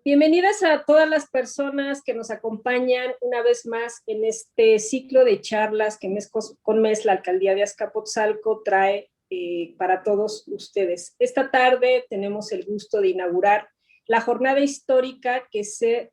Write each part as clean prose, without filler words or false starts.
Bienvenidas a todas las personas que nos acompañan una vez más en este ciclo de charlas que mes con mes la Alcaldía de Azcapotzalco trae para todos ustedes. Esta tarde tenemos el gusto de inaugurar la jornada histórica que se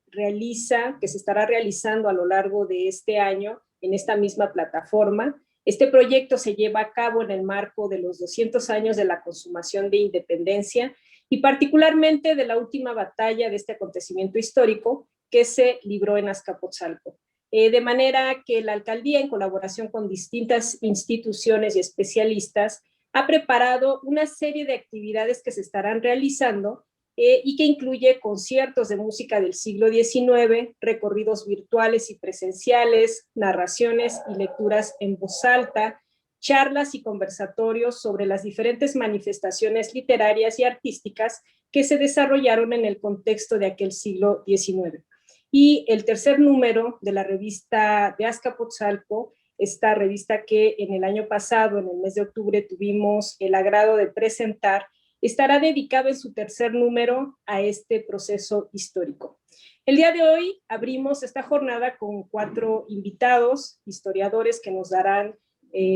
estará realizando a lo largo de este año en esta misma plataforma. Este proyecto se lleva a cabo en el marco de los 200 años de la consumación de independencia y particularmente de la última batalla de este acontecimiento histórico que se libró en Azcapotzalco. De manera que la alcaldía, en colaboración con distintas instituciones y especialistas, ha preparado una serie de actividades que se estarán realizando y que incluye conciertos de música del siglo XIX, recorridos virtuales y presenciales, narraciones y lecturas en voz alta, charlas y conversatorios sobre las diferentes manifestaciones literarias y artísticas que se desarrollaron en el contexto de aquel siglo XIX. Y el tercer número de la revista de Azcapotzalco, esta revista que en el año pasado, en el mes de octubre, tuvimos el agrado de presentar, estará dedicado en su tercer número a este proceso histórico. El día de hoy abrimos esta jornada con 4 invitados, historiadores que nos darán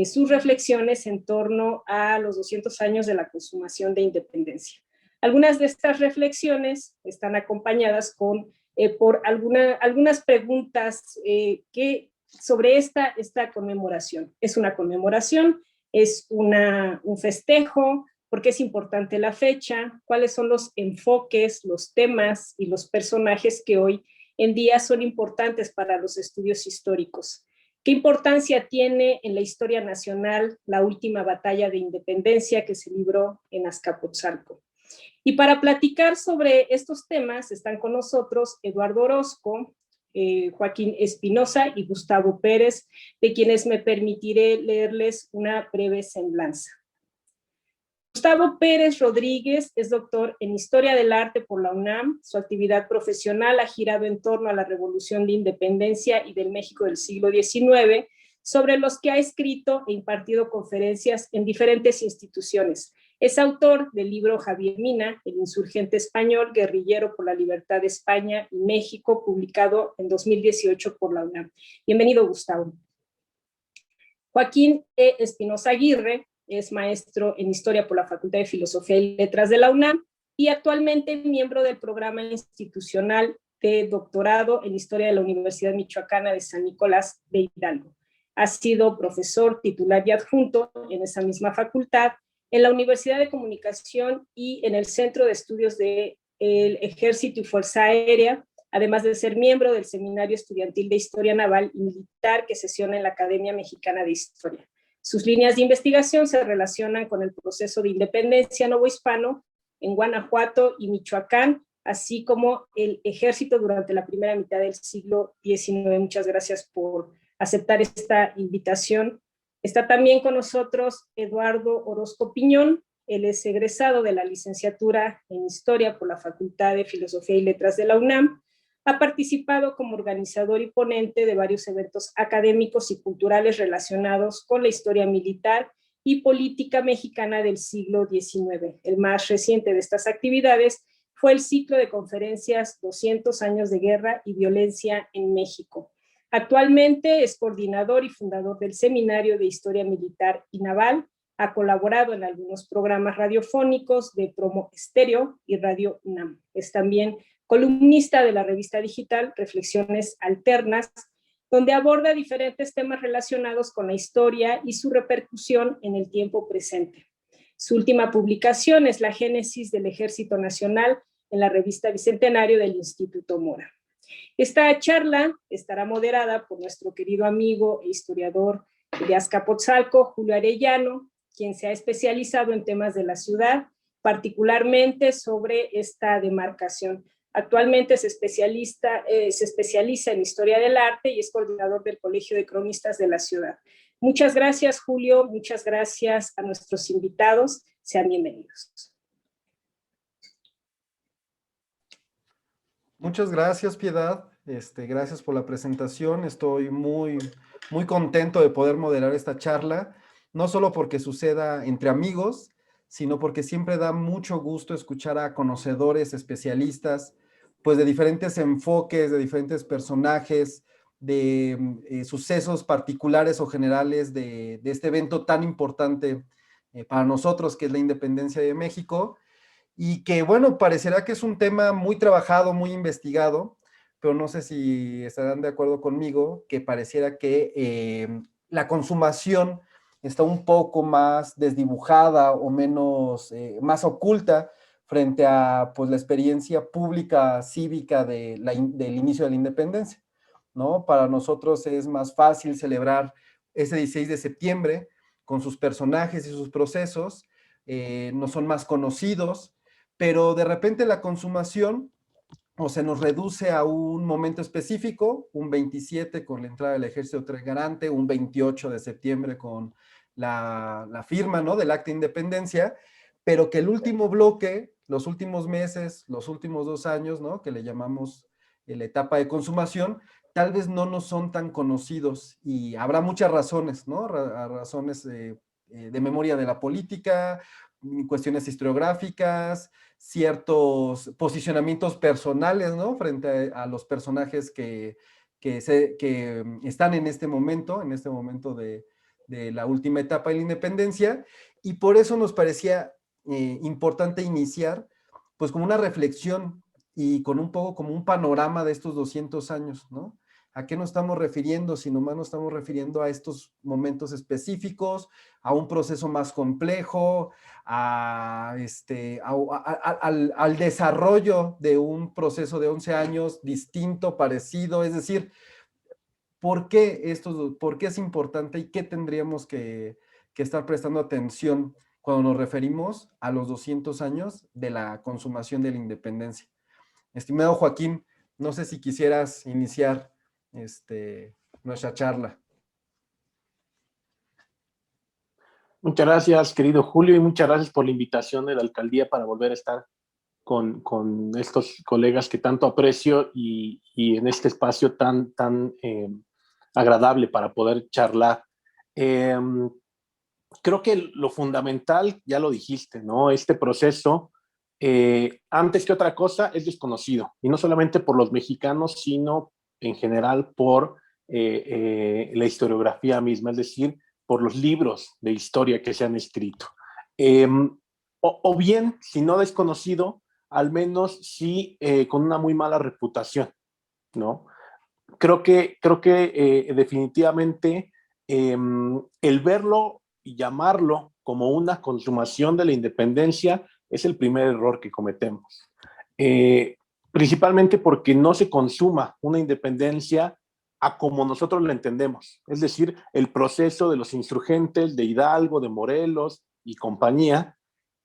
sus reflexiones en torno a los 200 años de la consumación de independencia. Algunas de estas reflexiones están acompañadas por algunas preguntas sobre esta conmemoración. ¿Es una conmemoración? ¿Es un festejo? ¿Por qué es importante la fecha? ¿Cuáles son los enfoques, los temas y los personajes que hoy en día son importantes para los estudios históricos? ¿Qué importancia tiene en la historia nacional la última batalla de independencia que se libró en Azcapotzalco? Y para platicar sobre estos temas están con nosotros Eduardo Orozco, Joaquín Espinosa y Gustavo Pérez, de quienes me permitiré leerles una breve semblanza. Gustavo Pérez Rodríguez es doctor en Historia del Arte por la UNAM. Su actividad profesional ha girado en torno a la Revolución de Independencia y del México del siglo XIX, sobre los que ha escrito e impartido conferencias en diferentes instituciones. Es autor del libro Javier Mina, el insurgente español, guerrillero por la libertad de España y México, publicado en 2018 por la UNAM. Bienvenido, Gustavo. Joaquín E. Espinosa Aguirre es maestro en Historia por la Facultad de Filosofía y Letras de la UNAM y actualmente miembro del programa institucional de doctorado en Historia de la Universidad Michoacana de San Nicolás de Hidalgo. Ha sido profesor titular y adjunto en esa misma facultad, en la Universidad de Comunicación y en el Centro de Estudios del Ejército y Fuerza Aérea, además de ser miembro del Seminario Estudiantil de Historia Naval y Militar que sesiona en la Academia Mexicana de Historia. Sus líneas de investigación se relacionan con el proceso de independencia novohispano en Guanajuato y Michoacán, así como el ejército durante la primera mitad del siglo XIX. Muchas gracias por aceptar esta invitación. Está también con nosotros Eduardo Orozco Piñón. Él es egresado de la licenciatura en Historia por la Facultad de Filosofía y Letras de la UNAM. Ha participado como organizador y ponente de varios eventos académicos y culturales relacionados con la historia militar y política mexicana del siglo XIX. El más reciente de estas actividades fue el ciclo de conferencias 200 años de guerra y violencia en México. Actualmente es coordinador y fundador del Seminario de Historia Militar y Naval. Ha colaborado en algunos programas radiofónicos de Promo Estéreo y Radio UNAM. Es también columnista de la revista digital Reflexiones Alternas, donde aborda diferentes temas relacionados con la historia y su repercusión en el tiempo presente. Su última publicación es La Génesis del Ejército Nacional en la revista Bicentenario del Instituto Mora. Esta charla estará moderada por nuestro querido amigo e historiador de Azcapotzalco, Julio Arellano, quien se ha especializado en temas de la ciudad, particularmente sobre esta demarcación. Actualmente se especializa en Historia del Arte y es coordinador del Colegio de Cronistas de la ciudad. Muchas gracias, Julio. Muchas gracias a nuestros invitados. Sean bienvenidos. Muchas gracias, Piedad. Gracias por la presentación. Estoy muy contento de poder moderar esta charla, no solo porque suceda entre amigos, sino porque siempre da mucho gusto escuchar a conocedores, especialistas, pues de diferentes enfoques, de diferentes personajes, de sucesos particulares o generales de este evento tan importante para nosotros, que es la independencia de México, y que, bueno, parecerá que es un tema muy trabajado, muy investigado, pero no sé si estarán de acuerdo conmigo, que pareciera que la consumación está un poco más desdibujada o menos, más oculta frente a pues, la experiencia pública, cívica del inicio de la independencia, ¿no? Para nosotros es más fácil celebrar ese 16 de septiembre con sus personajes y sus procesos, no son más conocidos, pero de repente la consumación o se nos reduce a un momento específico, un 27 con la entrada del ejército trigarante, un 28 de septiembre con la firma, ¿no?, del acta de independencia, pero que el último bloque, los últimos meses, los últimos 2 años, ¿no?, que le llamamos la etapa de consumación, tal vez no nos son tan conocidos y habrá muchas razones, ¿no? Razones de memoria de la política, cuestiones historiográficas, ciertos posicionamientos personales, ¿no? Frente a los personajes que están en este momento de la última etapa de la independencia, y por eso nos parecía importante iniciar, pues, como una reflexión y con un poco como un panorama de estos 200 años, ¿no? ¿A qué nos estamos refiriendo? Si nomás nos estamos refiriendo a estos momentos específicos, a un proceso más complejo, al desarrollo de un proceso de 11 años distinto, parecido, es decir, ¿por qué es importante y qué tendríamos que estar prestando atención cuando nos referimos a los 200 años de la consumación de la independencia? Estimado Joaquín, no sé si quisieras iniciar nuestra charla. Muchas gracias, querido Julio, y muchas gracias por la invitación de la alcaldía para volver a estar con estos colegas que tanto aprecio y en este espacio tan agradable para poder charlar. Creo que lo fundamental, ya lo dijiste, ¿no? Este proceso, antes que otra cosa, es desconocido, y no solamente por los mexicanos, sino en general por la historiografía misma, es decir, por los libros de historia que se han escrito. O bien, si no desconocido, al menos sí con una muy mala reputación, ¿no? Creo que definitivamente el verlo y llamarlo como una consumación de la independencia es el primer error que cometemos. Principalmente porque no se consuma una independencia a como nosotros la entendemos, es decir, el proceso de los insurgentes de Hidalgo, de Morelos y compañía,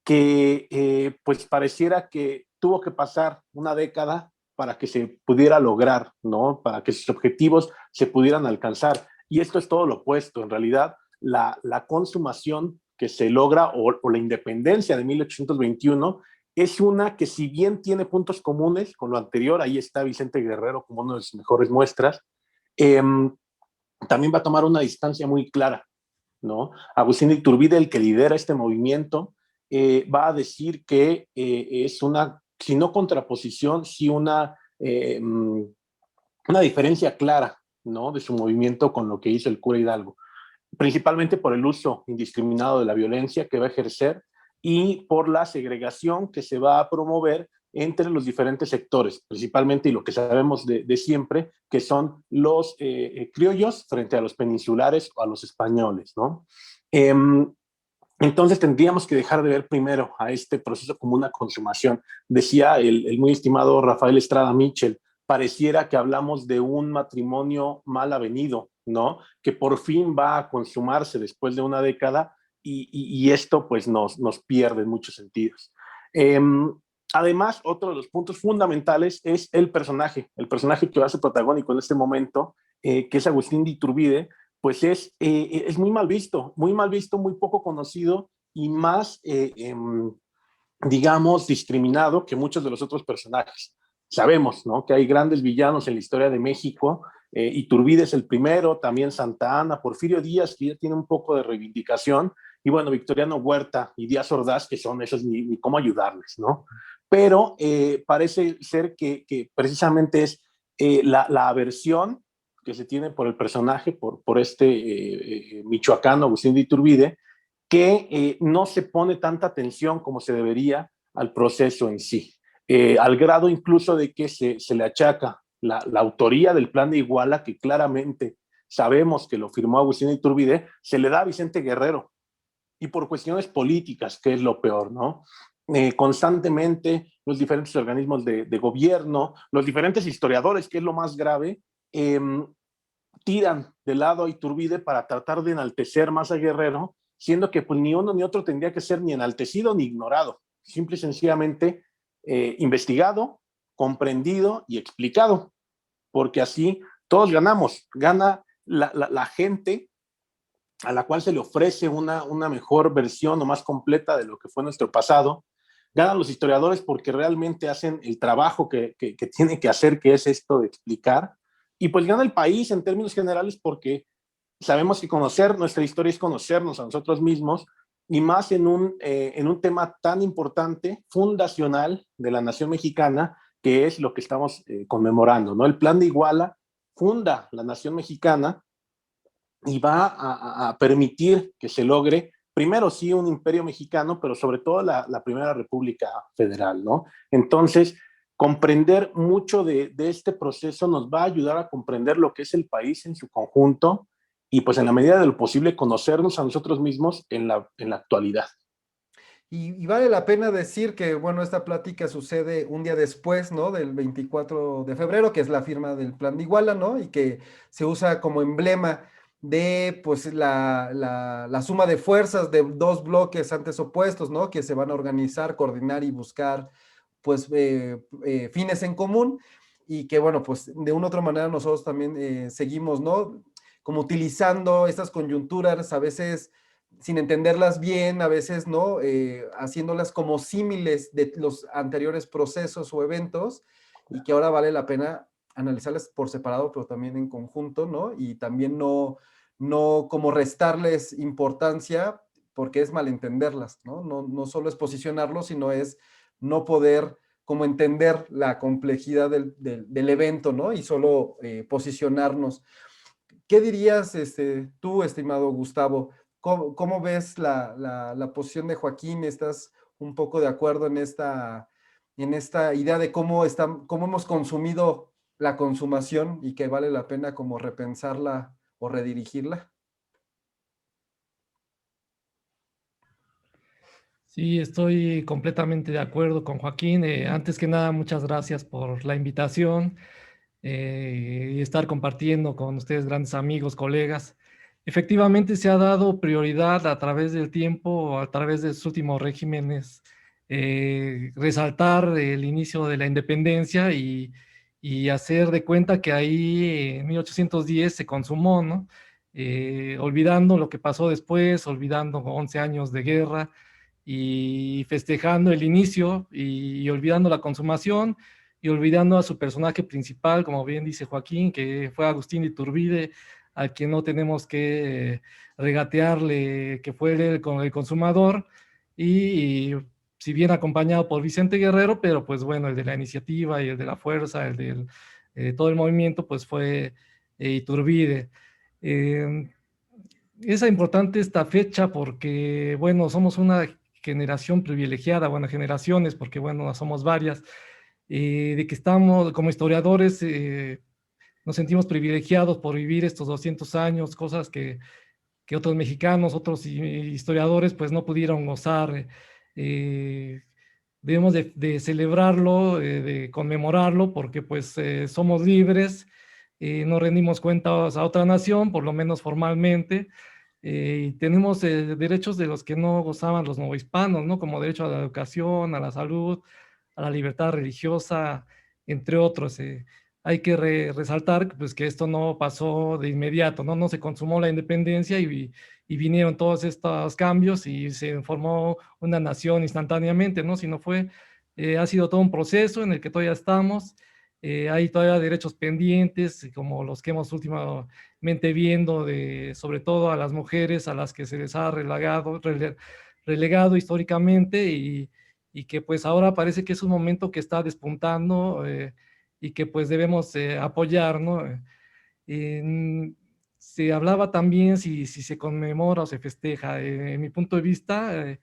que pues pareciera que tuvo que pasar una década para que se pudiera lograr, ¿no? Para que sus objetivos se pudieran alcanzar. Y esto es todo lo opuesto. En realidad, la consumación que se logra o la independencia de 1821 es una que, si bien tiene puntos comunes con lo anterior, ahí está Vicente Guerrero como una de sus mejores muestras, también va a tomar una distancia muy clara, ¿no? Agustín de Iturbide, el que lidera este movimiento, va a decir que es una, si no contraposición, sí una diferencia clara, ¿no?, de su movimiento con lo que hizo el cura Hidalgo, principalmente por el uso indiscriminado de la violencia que va a ejercer y por la segregación que se va a promover entre los diferentes sectores, principalmente, y lo que sabemos de siempre, que son los criollos frente a los peninsulares o a los españoles, ¿no? Entonces tendríamos que dejar de ver primero a este proceso como una consumación. Decía el muy estimado Rafael Estrada Mitchell, pareciera que hablamos de un matrimonio mal avenido, ¿no?, que por fin va a consumarse después de una década, y esto pues nos pierde en muchos sentidos. Además, otro de los puntos fundamentales es el personaje que va a ser protagónico en este momento, que es Agustín de Iturbide, pues es muy mal visto, muy poco conocido y más, digamos, discriminado que muchos de los otros personajes. Sabemos, ¿no?, que hay grandes villanos en la historia de México. Iturbide es el primero, también Santa Anna, Porfirio Díaz, que ya tiene un poco de reivindicación, y bueno, Victoriano Huerta y Díaz Ordaz, que son esos, ni cómo ayudarles, ¿no? Pero parece ser que precisamente es la aversión que se tiene por el personaje, por este michoacano Agustín de Iturbide, que no se pone tanta atención como se debería al proceso en sí, al grado incluso de que se le achaca la autoría del plan de Iguala, que claramente sabemos que lo firmó Agustín de Iturbide, se le da a Vicente Guerrero, y por cuestiones políticas, que es lo peor, ¿no? Constantemente los diferentes organismos de gobierno, los diferentes historiadores, que es lo más grave, tiran de lado a Iturbide para tratar de enaltecer más a Guerrero, siendo que pues, ni uno ni otro tendría que ser ni enaltecido ni ignorado, simple y sencillamente investigado, comprendido y explicado, porque así todos ganamos, gana la gente a la cual se le ofrece una mejor versión o más completa de lo que fue nuestro pasado, ganan los historiadores porque realmente hacen el trabajo que tiene que hacer, que es esto de explicar, y pues gana el país en términos generales porque sabemos que conocer nuestra historia es conocernos a nosotros mismos, y más en un tema tan importante, fundacional de la nación mexicana, que es lo que estamos conmemorando, ¿no? El Plan de Iguala funda la nación mexicana y va a permitir que se logre, primero sí, un imperio mexicano, pero sobre todo la primera república federal, ¿no? Entonces, comprender mucho de este proceso nos va a ayudar a comprender lo que es el país en su conjunto, y pues en la medida de lo posible conocernos a nosotros mismos en la actualidad. Y vale la pena decir que, bueno, esta plática sucede un día después, ¿no? Del 24 de febrero, que es la firma del Plan de Iguala, ¿no? Y que se usa como emblema de, pues, la suma de fuerzas de dos bloques antes opuestos, ¿no? Que se van a organizar, coordinar y buscar, pues, fines en común. Y que, bueno, pues, de una u otra manera nosotros también seguimos, ¿no? Como utilizando estas coyunturas, a veces sin entenderlas bien, a veces, ¿no? Haciéndolas como símiles de los anteriores procesos o eventos, y que ahora vale la pena analizarlas por separado, pero también en conjunto, ¿no? Y también no como restarles importancia, porque es malentenderlas, ¿no? No solo es posicionarlo, sino es no poder como entender la complejidad del evento, ¿no? Y solo posicionarnos. ¿Qué dirías tú, estimado Gustavo? ¿Cómo ves la posición de Joaquín? ¿Estás un poco de acuerdo en esta idea de cómo hemos consumido la consumación y que vale la pena como repensarla o redirigirla? Sí, estoy completamente de acuerdo con Joaquín. Antes que nada, muchas gracias por la invitación y estar compartiendo con ustedes, grandes amigos, colegas. Efectivamente, se ha dado prioridad a través del tiempo, a través de sus últimos regímenes, resaltar el inicio de la independencia y hacer de cuenta que ahí en 1810 se consumó, ¿no? Olvidando lo que pasó después, olvidando 11 años de guerra y festejando el inicio y olvidando la consumación y olvidando a su personaje principal, como bien dice Joaquín, que fue Agustín de Iturbide, al que no tenemos que regatearle que fue el consumador, y si bien acompañado por Vicente Guerrero, pero pues bueno, el de la iniciativa y el de la fuerza, el de todo el movimiento, pues fue Iturbide. Es importante esta fecha porque, bueno, somos una generación privilegiada, bueno, generaciones, porque, bueno, somos varias, de que estamos como historiadores, nos sentimos privilegiados por vivir estos 200 años, cosas que otros mexicanos, otros historiadores, pues no pudieron gozar. Eh, Debemos de celebrarlo, de conmemorarlo, porque pues somos libres, no rendimos cuentas a otra nación, por lo menos formalmente, y tenemos derechos de los que no gozaban los novohispanos, ¿no? Como derecho a la educación, a la salud, a la libertad religiosa, entre otros. Hay que resaltar pues, que esto no pasó de inmediato, ¿no? No se consumó la independencia y vinieron todos estos cambios y se formó una nación instantáneamente, ¿no? Sino ha sido todo un proceso en el que todavía estamos, hay todavía derechos pendientes, como los que hemos últimamente viendo, sobre todo a las mujeres a las que se les ha relegado históricamente y que pues ahora parece que es un momento que está despuntando y que pues debemos apoyar, ¿no? Se hablaba también si se conmemora o se festeja. En mi punto de vista,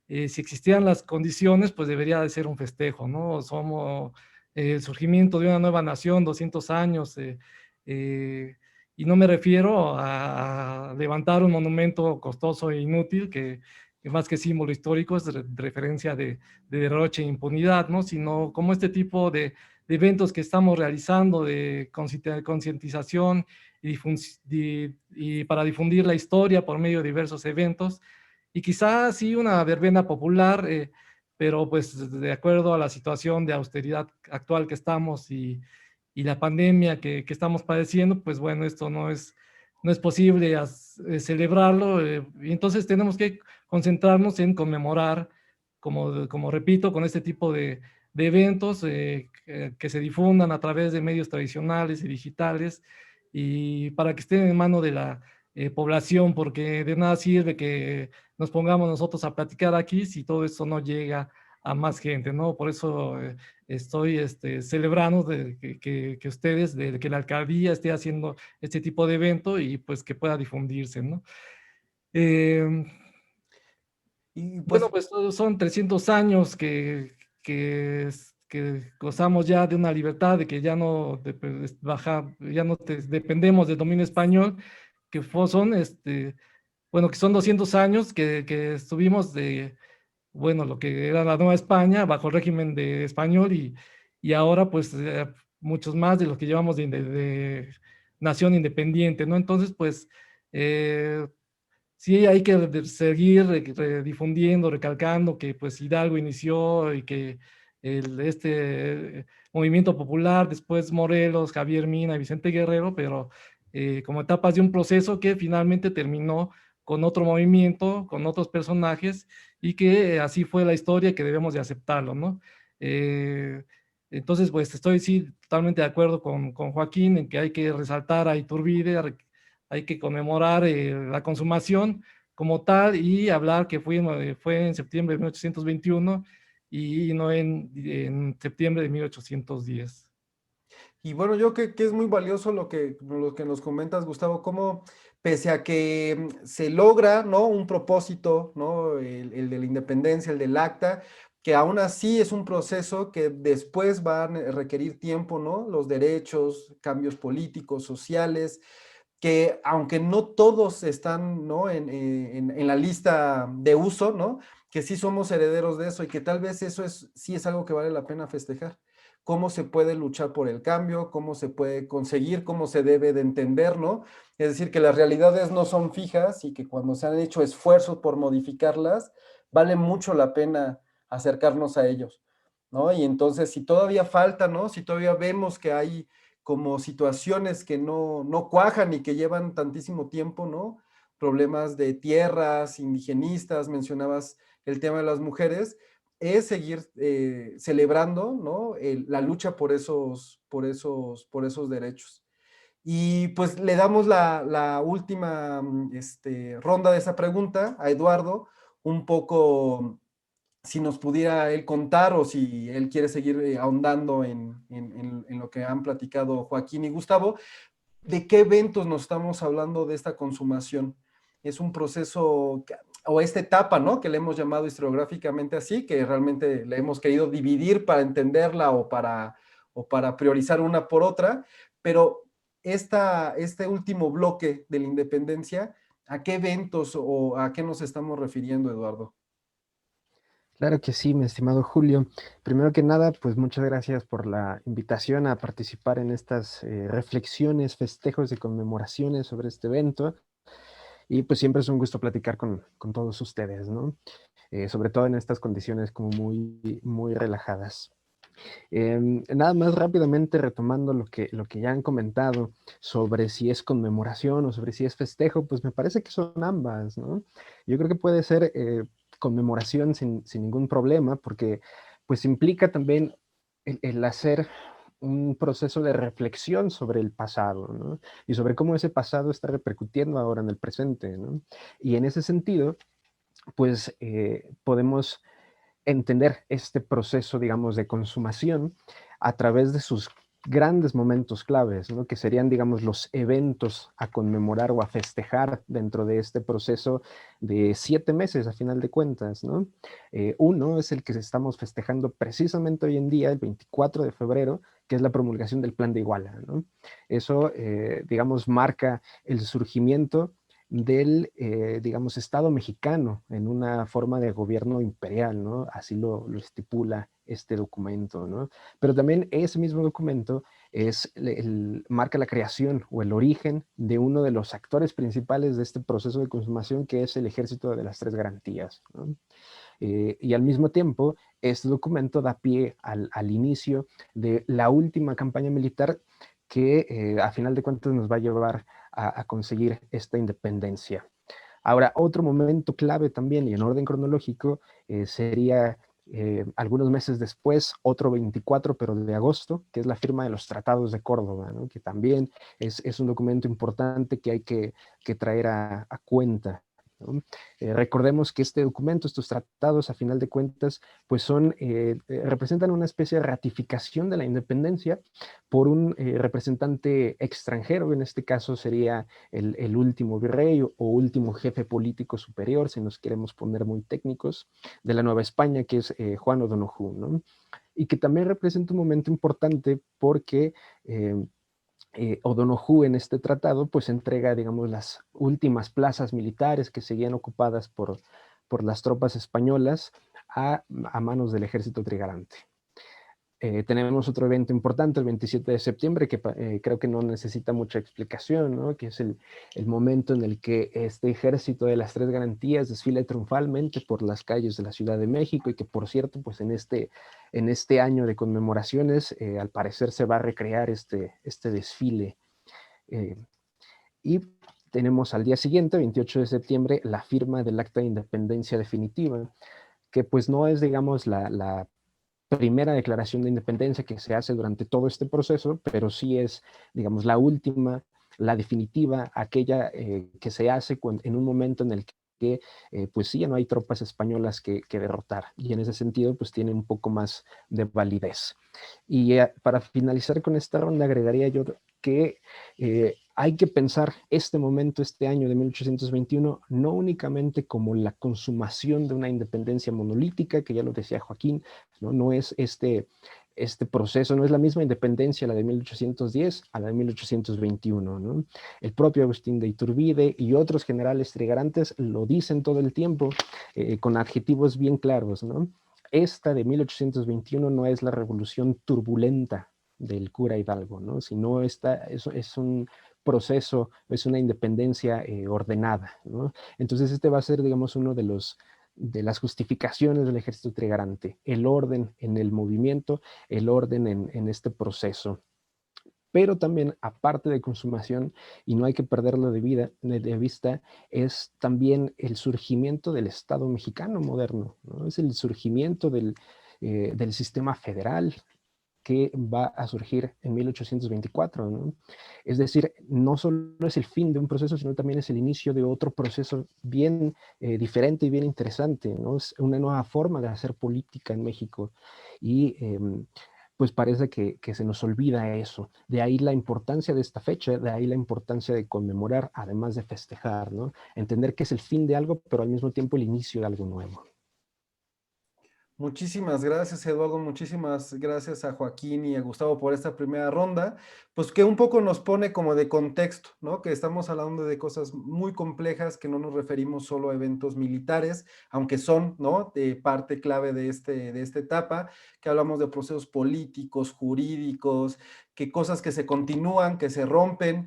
si existieran las condiciones, pues debería de ser un festejo, ¿no? Somos el surgimiento de una nueva nación, 200 años, eh, y no me refiero a levantar un monumento costoso e inútil, que más que símbolo histórico es referencia de derroche e impunidad, ¿no? Sino como este tipo de eventos que estamos realizando, de concientización y para difundir la historia por medio de diversos eventos, y quizás sí una verbena popular, pero pues de acuerdo a la situación de austeridad actual que estamos y la pandemia que estamos padeciendo, pues bueno, esto no es posible celebrarlo, y entonces tenemos que concentrarnos en conmemorar, como repito, con este tipo de eventos que se difundan a través de medios tradicionales y digitales, y para que estén en mano de la población, porque de nada sirve que nos pongamos nosotros a platicar aquí si todo esto no llega a más gente, ¿no? Por eso estoy celebrando que ustedes, de que la alcaldía esté haciendo este tipo de evento y pues que pueda difundirse, ¿no? Eh, Y bueno, pues pues son 300 años que gozamos ya de una libertad, de que ya no, ya no dependemos del dominio español, que son, bueno, que son 200 años que estuvimos bueno, lo que era la Nueva España bajo el régimen de español y ahora pues muchos más de los que llevamos de nación independiente, ¿no? Entonces, pues eh, sí hay que seguir difundiendo, recalcando que pues Hidalgo inició y que movimiento popular, después Morelos, Javier Mina y Vicente Guerrero, pero como etapas de un proceso que finalmente terminó con otro movimiento, con otros personajes, y que así fue la historia que debemos de aceptarlo, ¿no? Eh, entonces, pues estoy sí totalmente de acuerdo con Joaquín en que hay que resaltar a Iturbide, hay que conmemorar la consumación como tal y hablar que fue en septiembre de 1821 y no en septiembre de 1810. Y bueno, yo creo que es muy valioso lo que nos comentas, Gustavo, cómo pese a que se logra, ¿no? Un propósito, ¿no? El de la independencia, el del acta, que aún así es un proceso que después va a requerir tiempo, ¿no? Los derechos, cambios políticos, sociales, que aunque no todos están, ¿no? En la lista de uso, ¿no? Que sí somos herederos de eso y que tal vez eso sí es algo que vale la pena festejar. Cómo se puede luchar por el cambio, cómo se puede conseguir, cómo se debe de entender, ¿no? Es decir, que las realidades no son fijas y que cuando se han hecho esfuerzos por modificarlas, vale mucho la pena acercarnos a ellos, ¿no? Y entonces, si todavía falta, ¿no? Si todavía vemos que hay como situaciones que no cuajan y que llevan tantísimo tiempo, ¿no? Problemas de tierras, indigenistas, mencionabas el tema de las mujeres, es seguir celebrando, ¿no? La lucha por esos derechos. Y pues le damos la última ronda de esa pregunta a Eduardo, un poco si nos pudiera él contar o si él quiere seguir ahondando en lo que han platicado Joaquín y Gustavo, ¿de qué eventos nos estamos hablando de esta consumación? Es un proceso o esta etapa, ¿no? Que le hemos llamado historiográficamente así, que realmente le hemos querido dividir para entenderla o para priorizar una por otra, pero este último bloque de la independencia, ¿a qué eventos o a qué nos estamos refiriendo, Eduardo? Claro que sí, mi estimado Julio. Primero que nada, pues muchas gracias por la invitación a participar en estas reflexiones, festejos y conmemoraciones sobre este evento. Y pues siempre es un gusto platicar con todos ustedes, ¿no? Sobre todo en estas condiciones como muy relajadas. Nada más rápidamente retomando lo que ya han comentado sobre si es conmemoración o sobre si es festejo, pues me parece que son ambas, ¿no? Yo creo que puede ser conmemoración sin ningún problema, porque pues implica también el hacer un proceso de reflexión sobre el pasado, ¿no? Y sobre cómo ese pasado está repercutiendo ahora en el presente, ¿no? Y en ese sentido, pues podemos entender este proceso, digamos, de consumación a través de sus grandes momentos claves, ¿no? Que serían, digamos, los eventos a conmemorar o a festejar dentro de este proceso de 7 meses, a final de cuentas, ¿no? Uno es el que estamos festejando precisamente hoy en día, el 24 de febrero, que es la promulgación del Plan de Iguala, ¿no? Eso, digamos, marca el surgimiento del, digamos, Estado mexicano en una forma de gobierno imperial, ¿no? Así lo estipula este documento, ¿no? Pero también ese mismo documento marca la creación o el origen de uno de los actores principales de este proceso de consumación, que es el Ejército de las Tres Garantías, ¿no? Y al mismo tiempo, este documento da pie al inicio de la última campaña militar que a final de cuentas nos va a llevar a conseguir esta independencia. Ahora, otro momento clave también, y en orden cronológico, sería algunos meses después, otro 24, pero de agosto, que es la firma de los Tratados de Córdoba, ¿no? Que también es un documento importante que hay que traer a cuenta, ¿no? Recordemos que este documento, estos tratados, a final de cuentas, pues representan una especie de ratificación de la independencia por un representante extranjero. En este caso sería el último virrey o último jefe político superior, si nos queremos poner muy técnicos, de la Nueva España, que es Juan O'Donoghue, ¿no? Y que también representa un momento importante porque O'Donoghue en este tratado pues entrega, digamos, las últimas plazas militares que seguían ocupadas por las tropas españolas a manos del ejército trigarante. Tenemos otro evento importante, el 27 de septiembre, que creo que no necesita mucha explicación, ¿no? Que es el momento en el que este ejército de las Tres Garantías desfila triunfalmente por las calles de la Ciudad de México, y que, por cierto, pues en este año de conmemoraciones, al parecer se va a recrear este desfile. Y tenemos al día siguiente, 28 de septiembre, la firma del Acta de Independencia Definitiva, que pues no es, digamos, la primera declaración de independencia que se hace durante todo este proceso, pero sí es, digamos, la última, la definitiva, aquella que se hace en un momento en el que pues sí, ya no hay tropas españolas que derrotar, y en ese sentido pues tiene un poco más de validez. Y para finalizar con esta ronda, agregaría yo que hay que pensar este momento, este año de 1821, no únicamente como la consumación de una independencia monolítica, que ya lo decía Joaquín, no es este proceso, no es la misma independencia la de 1810 a la de 1821, ¿no? El propio Agustín de Iturbide y otros generales trigarantes lo dicen todo el tiempo, con adjetivos bien claros, ¿no? Esta de 1821 no es la revolución turbulenta del cura Hidalgo, ¿no? Sino es un proceso, es una independencia ordenada, ¿no? Entonces este va a ser, digamos, uno de las justificaciones del ejército trigarante, el orden en el movimiento, el orden en este proceso. Pero también, aparte de consumación, y no hay que perderlo de vista, es también el surgimiento del Estado mexicano moderno, ¿no? Es el surgimiento del sistema federal, que va a surgir en 1824, ¿no? Es decir, no solo es el fin de un proceso, sino también es el inicio de otro proceso bien diferente y bien interesante, ¿no? Es una nueva forma de hacer política en México, y pues parece que se nos olvida eso. De ahí la importancia de esta fecha, de ahí la importancia de conmemorar, además de festejar, ¿no? Entender que es el fin de algo, pero al mismo tiempo el inicio de algo nuevo. Muchísimas gracias, Eduardo. Muchísimas gracias a Joaquín y a Gustavo por esta primera ronda, pues que un poco nos pone como de contexto, ¿no? Que estamos hablando de cosas muy complejas, que no nos referimos solo a eventos militares, aunque son, ¿no? De parte clave de esta etapa, que hablamos de procesos políticos, jurídicos, que cosas que se continúan, que se rompen,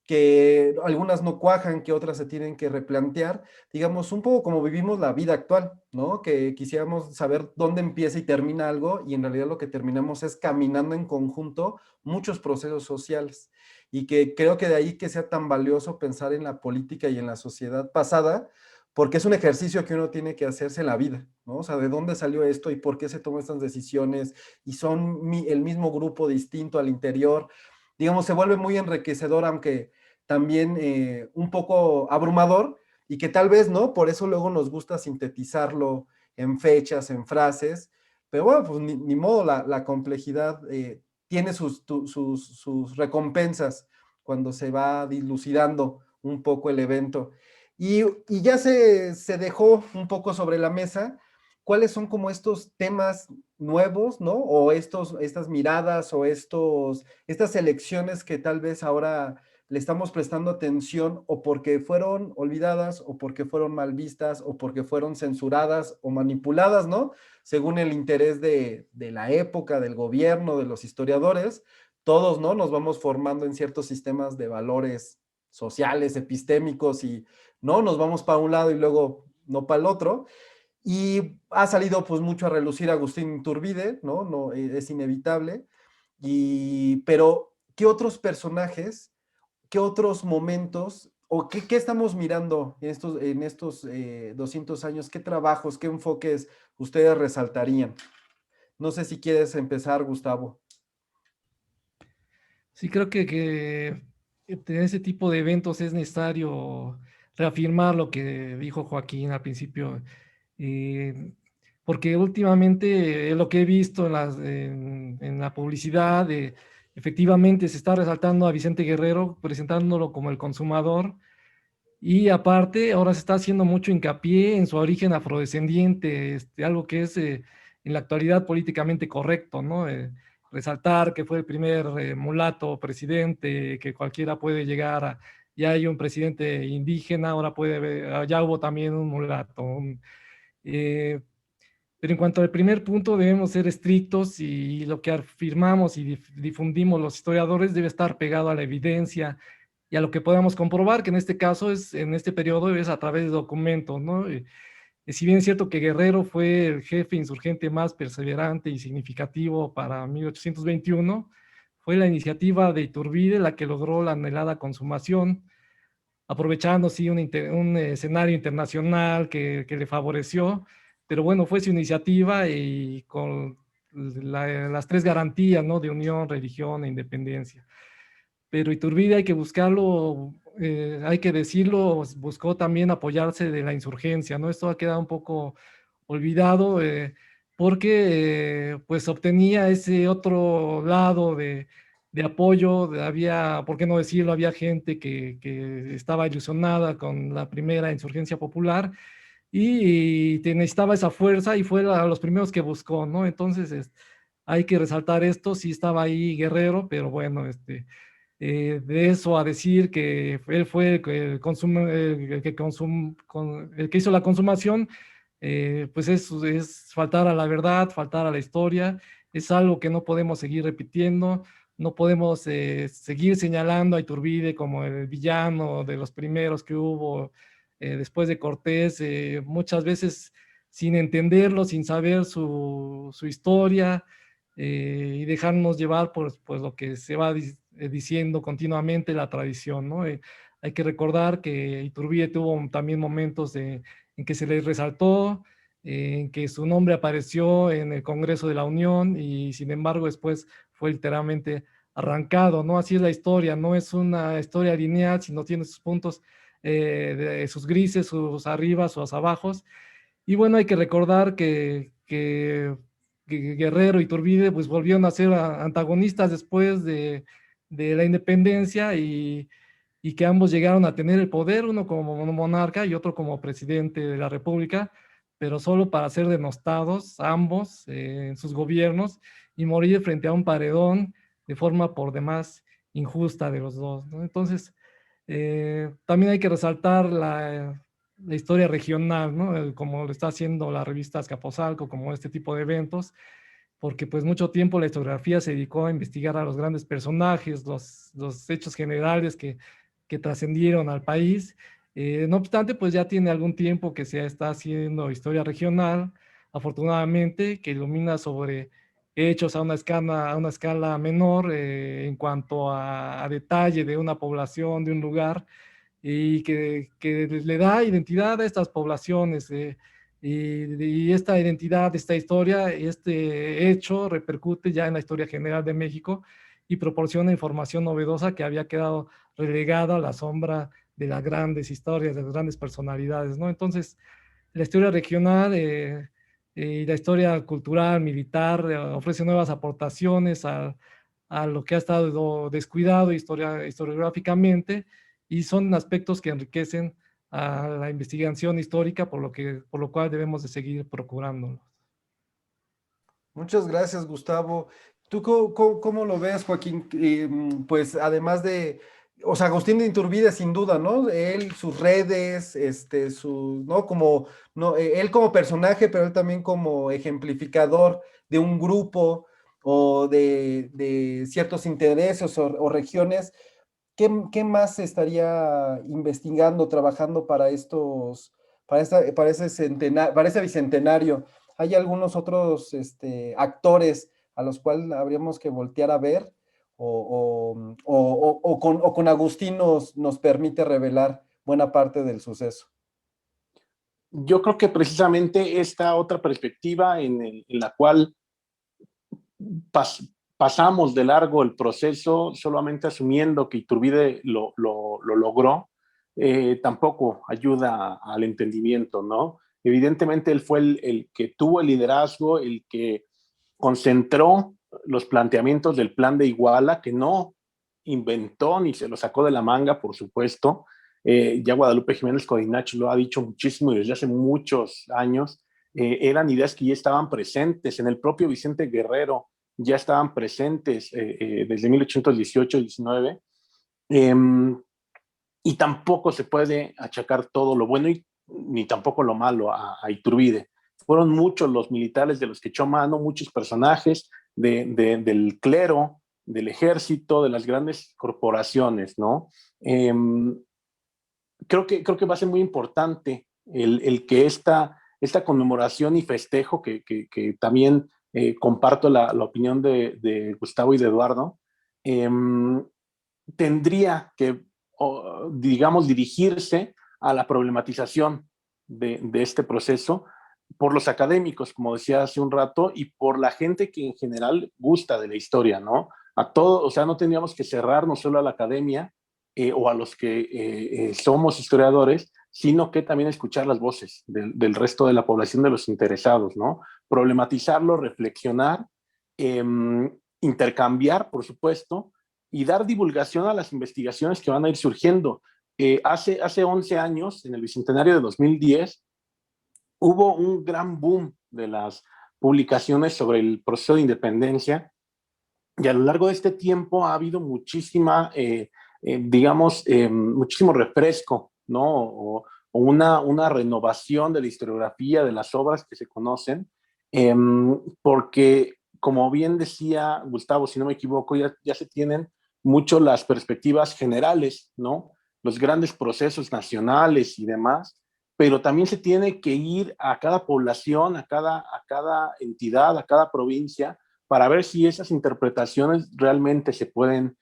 que algunas no cuajan, que otras se tienen que replantear, digamos, un poco como vivimos la vida actual, ¿no? Que quisiéramos saber dónde empieza y termina algo, y en realidad lo que terminamos es caminando en conjunto muchos procesos sociales, y que creo que de ahí que sea tan valioso pensar en la política y en la sociedad pasada, porque es un ejercicio que uno tiene que hacerse en la vida, ¿no? O sea, ¿de dónde salió esto y por qué se toman estas decisiones? Y son el mismo grupo distinto al interior. Digamos, se vuelve muy enriquecedor, aunque también un poco abrumador, y que tal vez, ¿no? Por eso luego nos gusta sintetizarlo en fechas, en frases, pero bueno, pues ni modo, la complejidad tiene sus recompensas cuando se va dilucidando un poco el evento. Y ya se dejó un poco sobre la mesa cuáles son como estos temas nuevos, ¿no? O estas miradas o estas elecciones que tal vez ahora le estamos prestando atención o porque fueron olvidadas o porque fueron mal vistas o porque fueron censuradas o manipuladas, ¿no? Según el interés de la época, del gobierno, de los historiadores, todos, ¿no? Nos vamos formando en ciertos sistemas de valores sociales, epistémicos y, ¿no? Nos vamos para un lado y luego no para el otro. Y ha salido pues mucho a relucir Agustín Iturbide, ¿no? No es inevitable. Pero, ¿qué otros personajes, qué otros momentos, o qué estamos mirando en estos 200 años? ¿Qué trabajos, qué enfoques ustedes resaltarían? No sé si quieres empezar, Gustavo. Sí, creo que en ese tipo de eventos es necesario reafirmar lo que dijo Joaquín al principio, eh, porque últimamente lo que he visto en la publicidad, efectivamente se está resaltando a Vicente Guerrero, presentándolo como el consumador, y aparte ahora se está haciendo mucho hincapié en su origen afrodescendiente, algo que es en la actualidad políticamente correcto, ¿no? Resaltar que fue el primer mulato presidente, que cualquiera puede llegar a, ya hay un presidente indígena, ahora puede haber, ya hubo también un mulato. Eh, pero en cuanto al primer punto, debemos ser estrictos y lo que afirmamos y difundimos los historiadores debe estar pegado a la evidencia y a lo que podamos comprobar, que en este caso es, en este periodo es a través de documentos, ¿no? Si bien es cierto que Guerrero fue el jefe insurgente más perseverante y significativo para 1821, fue la iniciativa de Iturbide la que logró la anhelada consumación, aprovechando sí un escenario internacional que le favoreció, pero bueno, fue su iniciativa y con las tres garantías, ¿no? De unión, religión e independencia. Pero Iturbide hay que buscarlo, hay que decirlo, buscó también apoyarse de la insurgencia, ¿no? Esto ha quedado un poco olvidado porque pues obtenía ese otro lado de apoyo, había, ¿por qué no decirlo? Había gente que estaba ilusionada con la primera insurgencia popular y necesitaba esa fuerza y fue los primeros que buscó, ¿no? Entonces hay que resaltar esto, sí estaba ahí Guerrero, pero bueno, de eso a decir que él fue el que hizo la consumación, pues es faltar a la verdad, faltar a la historia, es algo que no podemos seguir repitiendo, no podemos seguir señalando a Iturbide como el villano de los primeros que hubo después de Cortés, muchas veces sin entenderlo, sin saber su historia, y dejarnos llevar por pues, lo que se va diciendo continuamente la tradición, ¿no? Hay que recordar que Iturbide tuvo también momentos en que se le resaltó, en que su nombre apareció en el Congreso de la Unión y sin embargo después fue literalmente arrancado, ¿no? Así es la historia, no es una historia lineal, sino tiene sus puntos, sus grises, sus arribas, sus abajos. Y bueno, hay que recordar que Guerrero y Iturbide pues volvieron a ser antagonistas después de la independencia y que ambos llegaron a tener el poder, uno como monarca y otro como presidente de la República, pero solo para ser denostados ambos en sus gobiernos y morir frente a un paredón de forma por demás injusta de los dos, ¿no? Entonces, también hay que resaltar la historia regional, ¿no? Como lo está haciendo la revista Azcapotzalco, como este tipo de eventos, porque pues mucho tiempo la historiografía se dedicó a investigar a los grandes personajes, los hechos generales que trascendieron al país. No obstante, pues ya tiene algún tiempo que se está haciendo historia regional, afortunadamente, que ilumina sobre hechos a una escala menor en cuanto a detalle de una población, de un lugar, y que le da identidad a estas poblaciones. Y esta identidad, esta historia, este hecho repercute ya en la historia general de México y proporciona información novedosa que había quedado relegada a la sombra de las grandes historias, de las grandes personalidades, ¿no? Entonces, la historia regional y la historia cultural, militar, ofrece nuevas aportaciones a lo que ha estado descuidado historiográficamente, y son aspectos que enriquecen a la investigación histórica, por lo cual debemos de seguir procurándolo. Muchas gracias, Gustavo. ¿Tú cómo lo ves, Joaquín? Pues además de, o sea, Agustín de Iturbide sin duda, ¿no? Él, sus redes, ¿no? Como, no, él como personaje, pero él también como ejemplificador de un grupo o de ciertos intereses o regiones. ¿Qué más se estaría investigando, trabajando para para ese bicentenario? ¿Hay algunos otros actores a los cuales habríamos que voltear a ver? ¿O con Agustín nos permite revelar buena parte del suceso? Yo creo que precisamente esta otra perspectiva en la cual pasamos de largo el proceso solamente asumiendo que Iturbide lo logró, tampoco ayuda al entendimiento, ¿no? Evidentemente él fue el que tuvo el liderazgo, el que concentró los planteamientos del plan de Iguala, que no inventó ni se lo sacó de la manga, por supuesto. Ya Guadalupe Jiménez Codinacho lo ha dicho muchísimo y desde hace muchos años. Eran ideas que ya estaban presentes en el propio Vicente Guerrero, ya estaban presentes desde 1818-19, y tampoco se puede achacar todo lo bueno ni tampoco lo malo a Iturbide. Fueron muchos los militares de los que echó mano, muchos personajes del clero, del ejército, de las grandes corporaciones, ¿no? Creo que va a ser muy importante el que esta conmemoración y festejo, que también comparto la opinión de Gustavo y de Eduardo, tendría que, digamos, dirigirse a la problematización de este proceso por los académicos, como decía hace un rato, y por la gente que en general gusta de la historia, ¿no? A todo, o sea, no tendríamos que cerrarnos solo a la academia o a los que somos historiadores, sino que también escuchar las voces del resto de la población, de los interesados, ¿no? Problematizarlo, reflexionar, intercambiar, por supuesto, y dar divulgación a las investigaciones que van a ir surgiendo. Hace 11 años, en el Bicentenario de 2010, hubo un gran boom de las publicaciones sobre el proceso de independencia, y a lo largo de este tiempo ha habido muchísima, digamos, muchísimo refresco, ¿no? O una renovación de la historiografía, de las obras que se conocen, porque, como bien decía Gustavo, si no me equivoco, ya se tienen mucho las perspectivas generales, ¿no? Los grandes procesos nacionales y demás, pero también se tiene que ir a cada población, a cada entidad, a cada provincia, para ver si esas interpretaciones realmente se pueden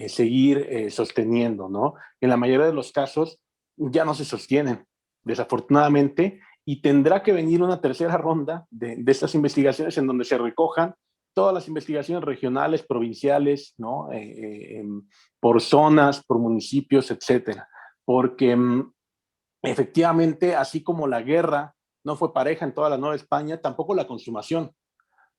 seguir sosteniendo, ¿no? En la mayoría de los casos ya no se sostienen, desafortunadamente, y tendrá que venir una tercera ronda de estas investigaciones en donde se recojan todas las investigaciones regionales, provinciales, ¿no? Por zonas, por municipios, etcétera. Porque efectivamente, así como la guerra no fue pareja en toda la Nueva España, tampoco la consumación.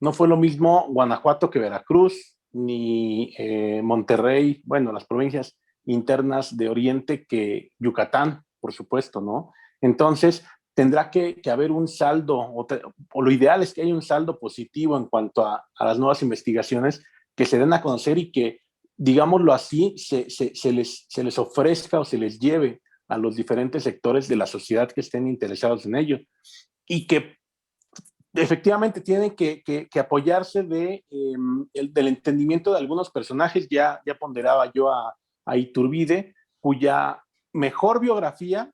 No fue lo mismo Guanajuato que Veracruz, ni Monterrey, bueno, las provincias internas de Oriente que Yucatán, por supuesto, ¿no? Entonces, tendrá que haber un saldo, o lo ideal es que haya un saldo positivo en cuanto a las nuevas investigaciones que se den a conocer y que, digámoslo así, se les ofrezca o se les lleve a los diferentes sectores de la sociedad que estén interesados en ello. Y que efectivamente tiene que apoyarse del entendimiento de algunos personajes. Ya ponderaba yo a Iturbide, cuya mejor biografía,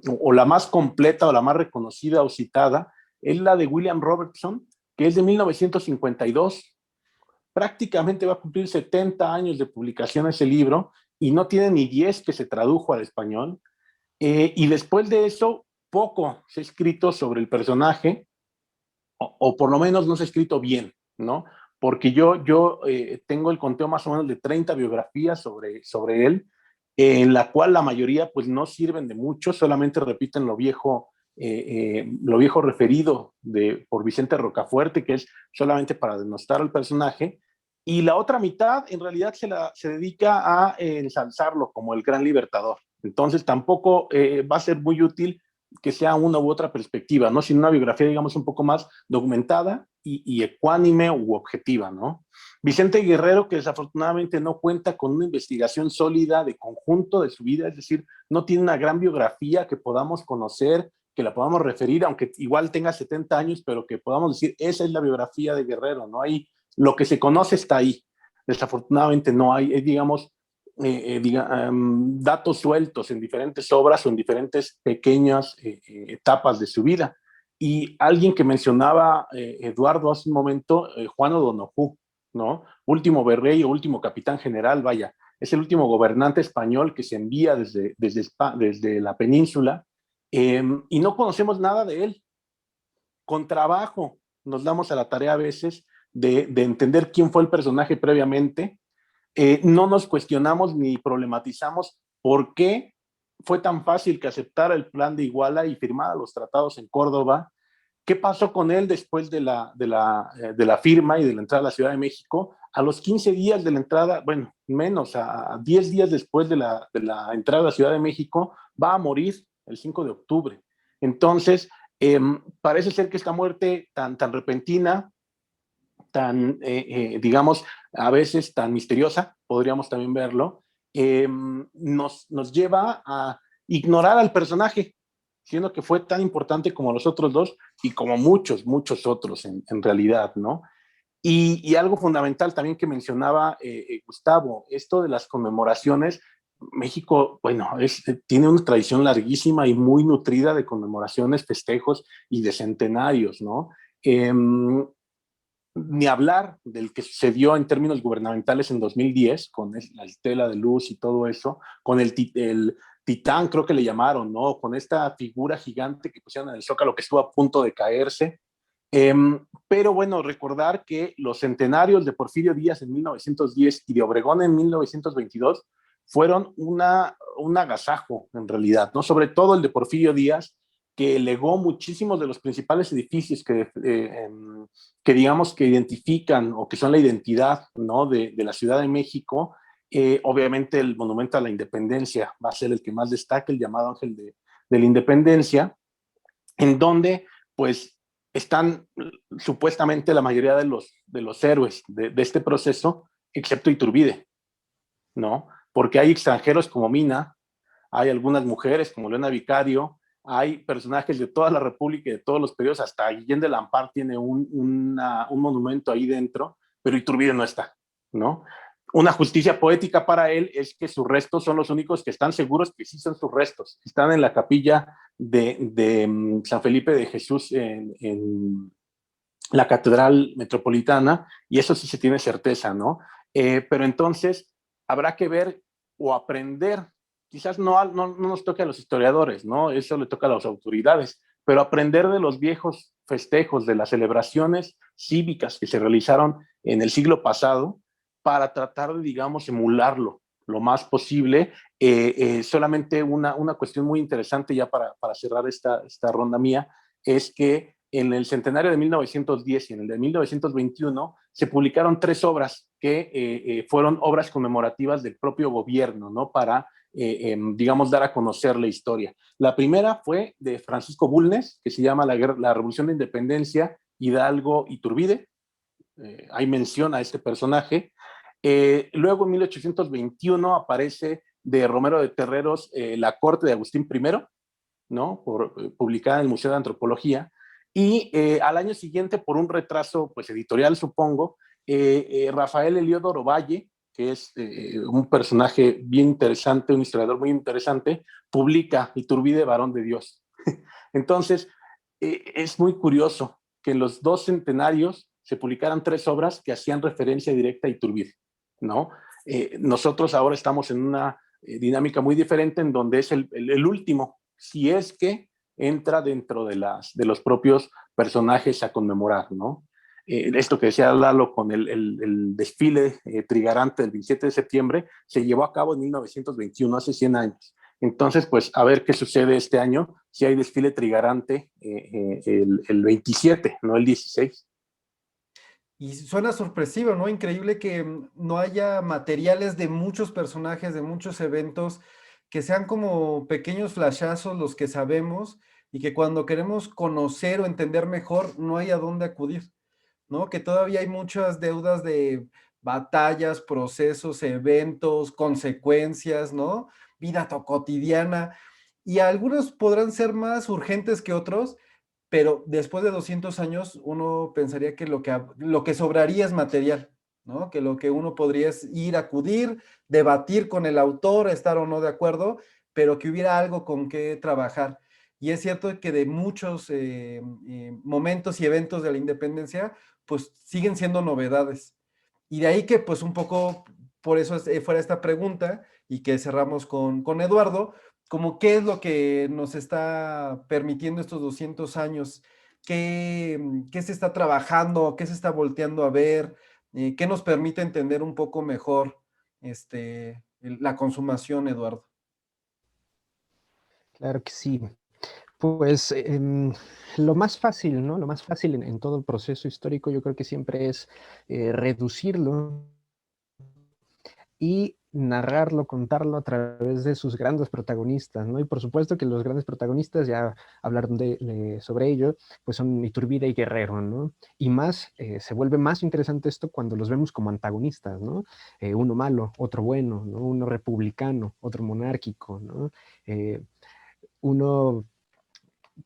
o la más completa o la más reconocida o citada, es la de William Robertson, que es de 1952. Prácticamente va a cumplir 70 años de publicación ese libro, y no tiene ni 10 que se tradujo al español. Y después de eso, poco se ha escrito sobre el personaje, o por lo menos no se ha escrito bien, ¿no? Porque yo tengo el conteo más o menos de 30 biografías sobre él, en la cual la mayoría pues no sirven de mucho, solamente repiten lo viejo referido por Vicente Rocafuerte, que es solamente para denostar al personaje, y la otra mitad en realidad se dedica a ensalzarlo como el gran libertador. Entonces tampoco va a ser muy útil que sea una u otra perspectiva, ¿no? Sino una biografía, digamos, un poco más documentada y ecuánime u objetiva, ¿no? Vicente Guerrero, que desafortunadamente no cuenta con una investigación sólida de conjunto de su vida, es decir, no tiene una gran biografía que podamos conocer, que la podamos referir, aunque igual tenga 70 años, pero que podamos decir, esa es la biografía de Guerrero, ¿no? Hay, lo que se conoce está ahí. Desafortunadamente no hay, digamos, datos sueltos en diferentes obras o en diferentes pequeñas etapas de su vida. Y alguien que mencionaba Eduardo hace un momento, Juan O'Donoghue, ¿no? Último virrey o último capitán general, vaya, es el último gobernante español que se envía desde la península, y no conocemos nada de él. Con trabajo nos damos a la tarea a veces de entender quién fue el personaje previamente. No nos cuestionamos ni problematizamos por qué fue tan fácil que aceptara el plan de Iguala y firmara los tratados en Córdoba. ¿Qué pasó con él después de la firma y de la entrada a la Ciudad de México? A los 15 días de la entrada, bueno, menos, a 10 días después de la entrada a la Ciudad de México, va a morir el 5 de octubre. Entonces, parece ser que esta muerte tan repentina, tan, digamos, a veces tan misteriosa, podríamos también verlo, nos lleva a ignorar al personaje, siendo que fue tan importante como los otros dos y como muchos otros en realidad, ¿no? Y algo fundamental también que mencionaba Gustavo, esto de las conmemoraciones. México, bueno, tiene una tradición larguísima y muy nutrida de conmemoraciones, festejos y de centenarios, ¿no? Ni hablar del que sucedió en términos gubernamentales en 2010, con la estela de luz y todo eso, con el titán, creo que le llamaron, ¿no? Con esta figura gigante que pusieron en el Zócalo que estuvo a punto de caerse. Pero bueno, recordar que los centenarios de Porfirio Díaz en 1910 y de Obregón en 1922 fueron un agasajo en realidad, ¿no? Sobre todo el de Porfirio Díaz, que legó muchísimos de los principales edificios que digamos que identifican o que son la identidad, ¿no? de la Ciudad de México. Obviamente el Monumento a la Independencia va a ser el que más destaca, el llamado Ángel de la Independencia, en donde pues están supuestamente la mayoría de los héroes de este proceso, excepto Iturbide, ¿no? Porque hay extranjeros como Mina, hay algunas mujeres como Elena Vicario, hay personajes de toda la República y de todos los periodos, hasta Guillén de Lampar tiene un monumento ahí dentro, pero Iturbide no está, ¿no? Una justicia poética para él es que sus restos son los únicos que están seguros que sí son sus restos. Están en la capilla de San Felipe de Jesús en la Catedral Metropolitana, y eso sí se tiene certeza, ¿no? Pero entonces habrá que ver o aprender. Quizás no nos toque a los historiadores, ¿no? Eso le toca a las autoridades, pero aprender de los viejos festejos, de las celebraciones cívicas que se realizaron en el siglo pasado, para tratar de, digamos, emularlo lo más posible. Solamente una cuestión muy interesante ya para cerrar esta ronda mía, es que en el centenario de 1910 y en el de 1921 se publicaron 3 obras que fueron obras conmemorativas del propio gobierno, ¿no? Para digamos, dar a conocer la historia. La primera fue de Francisco Bulnes, que se llama La Revolución de Independencia, Hidalgo Iturbide. Hay mención a este personaje. Luego, en 1821, aparece de Romero de Terreros La Corte de Agustín I, ¿no? Publicada en el Museo de Antropología. Y al año siguiente, por un retraso pues, editorial, supongo, Rafael Heliodoro Valle, que es un personaje bien interesante, un historiador muy interesante, publica Iturbide, varón de Dios. Entonces, es muy curioso que en los 2 centenarios se publicaran 3 obras que hacían referencia directa a Iturbide, ¿no? Nosotros ahora estamos en una dinámica muy diferente en donde es el último, si es que entra dentro de los propios personajes a conmemorar, ¿no? Esto que decía Lalo con el desfile trigarante del 27 de septiembre se llevó a cabo en 1921, hace 100 años. Entonces, pues a ver qué sucede este año, si hay desfile trigarante el 27, no el 16. Y suena sorpresivo, ¿no? Increíble que no haya materiales de muchos personajes, de muchos eventos, que sean como pequeños flashazos los que sabemos y que cuando queremos conocer o entender mejor no hay a dónde acudir, ¿no? Que todavía hay muchas deudas de batallas, procesos, eventos, consecuencias, ¿no? Vida cotidiana. Y algunos podrán ser más urgentes que otros, pero después de 200 años uno pensaría que lo que sobraría es material, ¿no? Que lo que uno podría es ir, acudir, debatir con el autor, estar o no de acuerdo, pero que hubiera algo con qué trabajar. Y es cierto que de muchos momentos y eventos de la independencia, pues siguen siendo novedades. Y de ahí que pues un poco, por eso fuera esta pregunta y que cerramos con Eduardo, como qué es lo que nos está permitiendo estos 200 años, qué se está trabajando, qué se está volteando a ver, qué nos permite entender un poco mejor la consumación, Eduardo. Claro que sí. Pues lo más fácil, ¿no? Lo más fácil en todo el proceso histórico yo creo que siempre es reducirlo y narrarlo, contarlo a través de sus grandes protagonistas, ¿no? Y por supuesto que los grandes protagonistas, ya hablaron sobre ello, pues son Iturbide y Guerrero, ¿no? Y más, se vuelve más interesante esto cuando los vemos como antagonistas, ¿no? Uno malo, otro bueno, ¿no? Uno republicano, otro monárquico, ¿no? Uno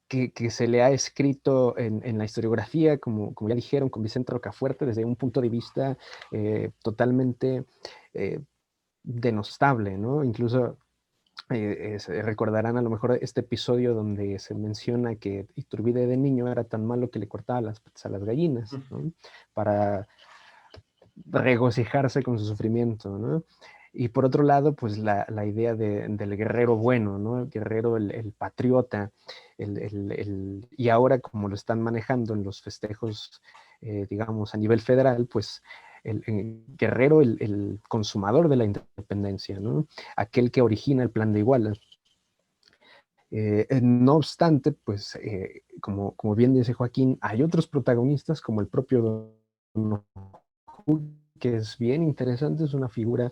que se le ha escrito en la historiografía, como ya dijeron, con Vicente Rocafuerte, desde un punto de vista totalmente denostable, ¿no? Incluso recordarán a lo mejor este episodio donde se menciona que Iturbide de niño era tan malo que le cortaba las patas a las gallinas, ¿no? Para regocijarse con su sufrimiento, ¿no? Y por otro lado, pues la idea del guerrero bueno, ¿no? El guerrero, el patriota, y ahora como lo están manejando en los festejos, digamos, a nivel federal, pues el guerrero, el consumador de la independencia, ¿no? Aquel que origina el Plan de Iguala. No obstante, pues, como bien dice Joaquín, hay otros protagonistas como el propio Don que es bien interesante, es una figura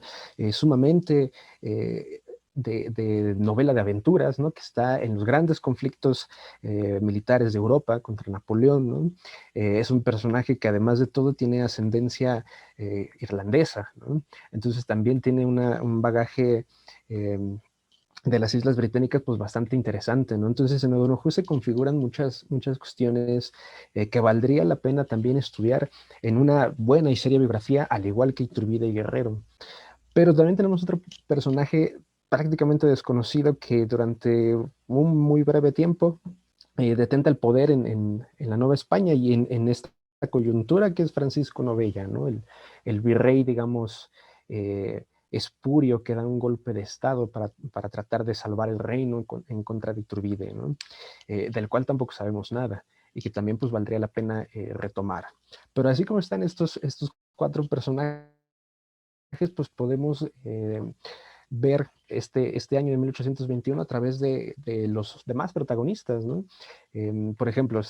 sumamente de novela de aventuras, ¿no? Que está en los grandes conflictos militares de Europa contra Napoleón, ¿no? Es un personaje que además de todo tiene ascendencia irlandesa, ¿no? Entonces también tiene un bagaje de las Islas Británicas, pues bastante interesante, ¿no? Entonces en O'Donoghue se configuran muchas cuestiones que valdría la pena también estudiar en una buena y seria biografía, al igual que Iturbide y Guerrero. Pero también tenemos otro personaje prácticamente desconocido que durante un muy breve tiempo detenta el poder en la Nueva España y en esta coyuntura que es Francisco Novella, ¿no? El virrey, digamos, espurio que da un golpe de estado para tratar de salvar el reino en contra de Iturbide, ¿no? Del cual tampoco sabemos nada y que también pues valdría la pena retomar. Pero así como están estos cuatro personajes, pues podemos ver este año de 1821 a través de los demás protagonistas, ¿no? Por ejemplo,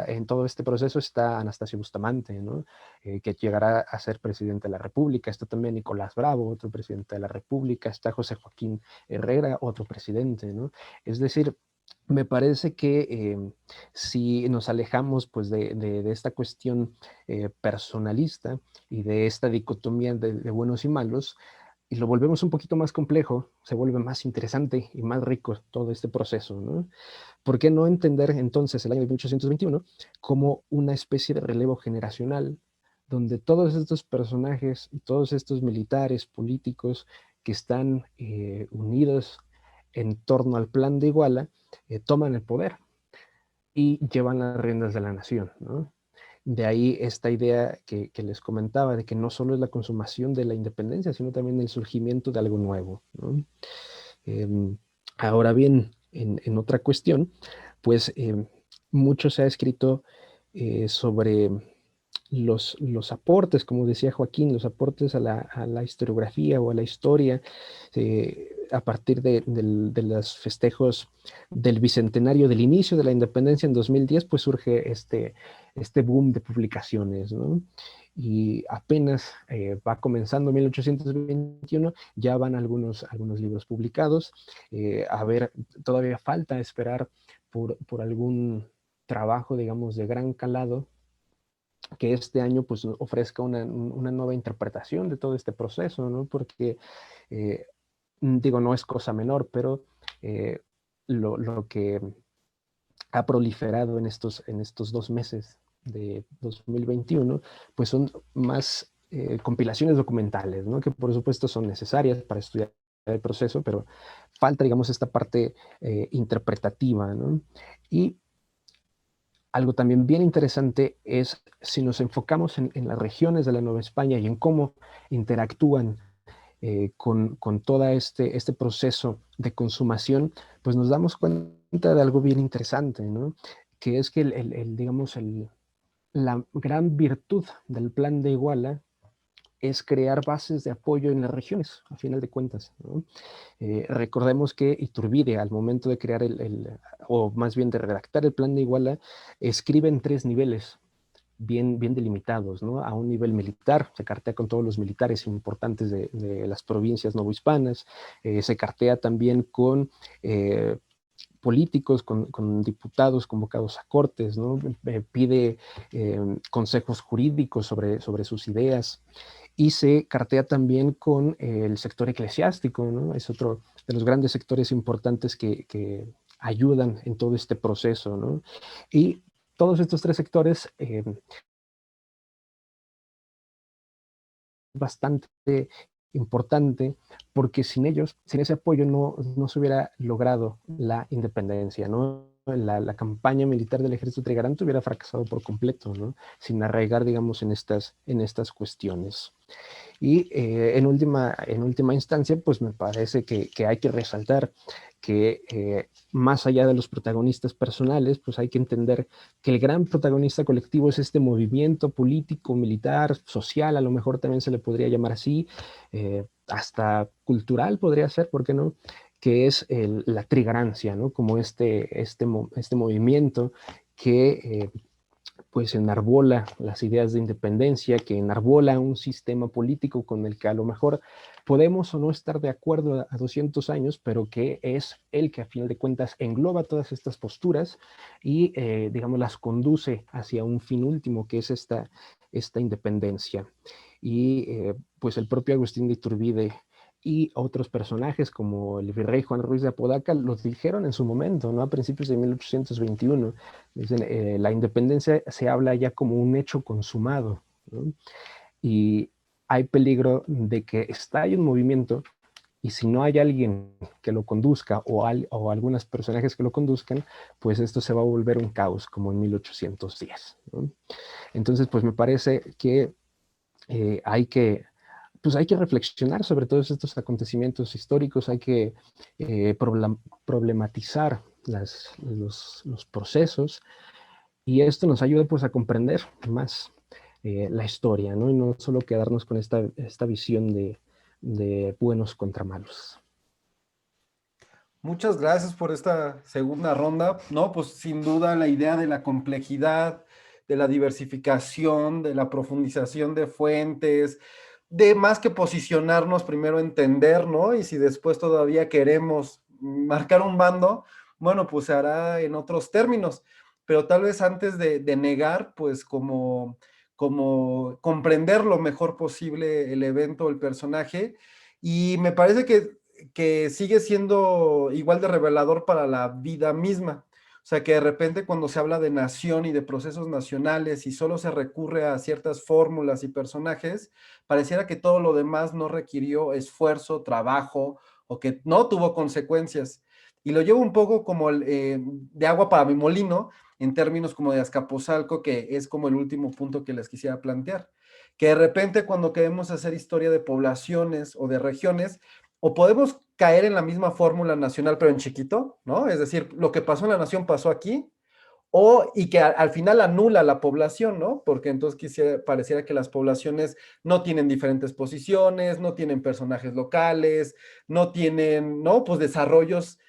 en todo este proceso está Anastasio Bustamante, ¿no? Que llegará a ser presidente de la República. Está también Nicolás Bravo, otro presidente de la República. Está José Joaquín Herrera, otro presidente, ¿no? Es decir, me parece que si nos alejamos pues, de esta cuestión personalista y de esta dicotomía de buenos y malos, y lo volvemos un poquito más complejo, se vuelve más interesante y más rico todo este proceso, ¿no? ¿Por qué no entender entonces el año de 1821 como una especie de relevo generacional, donde todos estos personajes y todos estos militares, políticos que están unidos en torno al Plan de Iguala, toman el poder y llevan las riendas de la nación, ¿no? De ahí esta idea que les comentaba, de que no solo es la consumación de la independencia, sino también el surgimiento de algo nuevo, ¿no? Ahora bien, en otra cuestión, pues mucho se ha escrito sobre los aportes, como decía Joaquín, los aportes a la historiografía o a la historia a partir de los festejos del bicentenario del inicio de la independencia en 2010, pues surge este boom de publicaciones, ¿no? Y apenas va comenzando 1821, ya van algunos libros publicados. A ver, todavía falta esperar por algún trabajo, digamos, de gran calado que este año pues ofrezca una nueva interpretación de todo este proceso, ¿no? Porque, digo, no es cosa menor, pero lo que ha proliferado en estos 2 meses de 2021, pues son más compilaciones documentales, ¿no? Que por supuesto son necesarias para estudiar el proceso, pero falta, digamos, esta parte interpretativa, ¿no? Y algo también bien interesante es si nos enfocamos en las regiones de la Nueva España y en cómo interactúan con todo este proceso de consumación, pues nos damos cuenta de algo bien interesante, ¿no? Que es que digamos, la gran virtud del plan de Iguala es crear bases de apoyo en las regiones, a final de cuentas, ¿no? Recordemos que Iturbide, al momento de crear o más bien de redactar el plan de Iguala, escribe en 3 niveles bien delimitados, ¿no? A un nivel militar, se cartea con todos los militares importantes de las provincias novohispanas, se cartea también con políticos, con diputados convocados a cortes, ¿no? Pide consejos jurídicos sobre sus ideas, y se cartea también con el sector eclesiástico, ¿no? Es otro de los grandes sectores importantes que ayudan en todo este proceso, ¿no? Y todos estos 3 sectores bastante importante, porque sin ellos, sin ese apoyo, no se hubiera logrado la independencia, ¿no? La campaña militar del ejército trigarante hubiera fracasado por completo, ¿no? Sin arraigar, digamos, en estas cuestiones. Y en última instancia, pues me parece que hay que resaltar que más allá de los protagonistas personales, pues hay que entender que el gran protagonista colectivo es este movimiento político, militar, social, a lo mejor también se le podría llamar así, hasta cultural podría ser, ¿por qué no? Que es la trigarancia, ¿no? Como este movimiento que pues enarbola las ideas de independencia, que enarbola un sistema político con el que a lo mejor podemos o no estar de acuerdo a 200 años, pero que es el que a final de cuentas engloba todas estas posturas y, digamos, las conduce hacia un fin último, que es esta independencia. Y pues el propio Agustín de Iturbide y otros personajes como el virrey Juan Ruiz de Apodaca los dijeron en su momento, ¿no? A principios de 1821. Dicen, la independencia se habla ya como un hecho consumado, ¿no? Y hay peligro de que estalle un movimiento y si no hay alguien que lo conduzca o algunos personajes que lo conduzcan, pues esto se va a volver un caos como en 1810, ¿no? Entonces, pues me parece que hay que reflexionar sobre todos estos acontecimientos históricos, hay que problematizar los procesos, y esto nos ayuda pues a comprender más la historia, ¿no? Y no solo quedarnos con esta visión de buenos contra malos. Muchas gracias por esta segunda ronda. No, pues sin duda la idea de la complejidad, de la diversificación, de la profundización de fuentes, de más que posicionarnos, primero entender, ¿no? Y si después todavía queremos marcar un bando, bueno, pues se hará en otros términos. Pero tal vez antes de negar, pues como comprender lo mejor posible el evento, el personaje. Y me parece que sigue siendo igual de revelador para la vida misma. O sea, que de repente cuando se habla de nación y de procesos nacionales y solo se recurre a ciertas fórmulas y personajes, pareciera que todo lo demás no requirió esfuerzo, trabajo o que no tuvo consecuencias. Y lo llevo un poco como de agua para mi molino, en términos como de Azcapotzalco, que es como el último punto que les quisiera plantear. Que de repente cuando queremos hacer historia de poblaciones o de regiones, o podemos caer en la misma fórmula nacional, pero en chiquito, ¿no? Es decir, lo que pasó en la nación pasó aquí, y que al final anula la población, ¿no? Porque entonces pareciera que las poblaciones no tienen diferentes posiciones, no tienen personajes locales, no tienen, ¿no? Pues desarrollos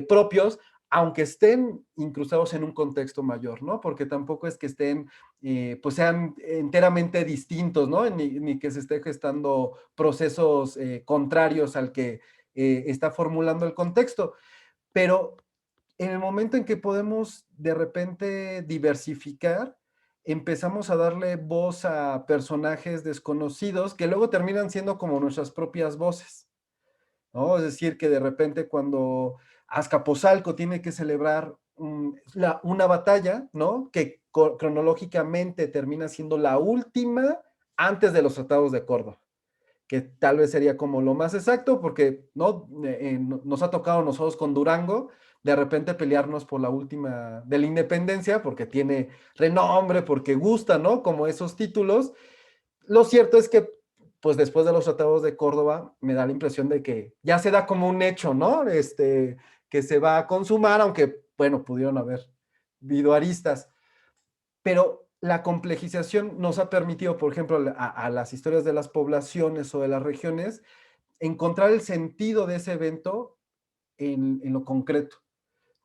propios, aunque estén incrustados en un contexto mayor, ¿no? Porque tampoco es que estén, pues sean enteramente distintos, ¿no? Ni que se esté gestando procesos contrarios al que está formulando el contexto. Pero en el momento en que podemos de repente diversificar, empezamos a darle voz a personajes desconocidos que luego terminan siendo como nuestras propias voces, ¿no? Es decir, que de repente cuando Azcapotzalco tiene que celebrar una batalla, ¿no? Que cronológicamente termina siendo la última antes de los tratados de Córdoba, que tal vez sería como lo más exacto, porque ¿no? Nos ha tocado nosotros con Durango de repente pelearnos por la última de la independencia, porque tiene renombre, porque gusta, ¿no? Como esos títulos. Lo cierto es que, pues después de los tratados de Córdoba, me da la impresión de que ya se da como un hecho, ¿no? Que se va a consumar, aunque, bueno, pudieron haber habido aristas. Pero la complejización nos ha permitido, por ejemplo, a las historias de las poblaciones o de las regiones, encontrar el sentido de ese evento en lo concreto,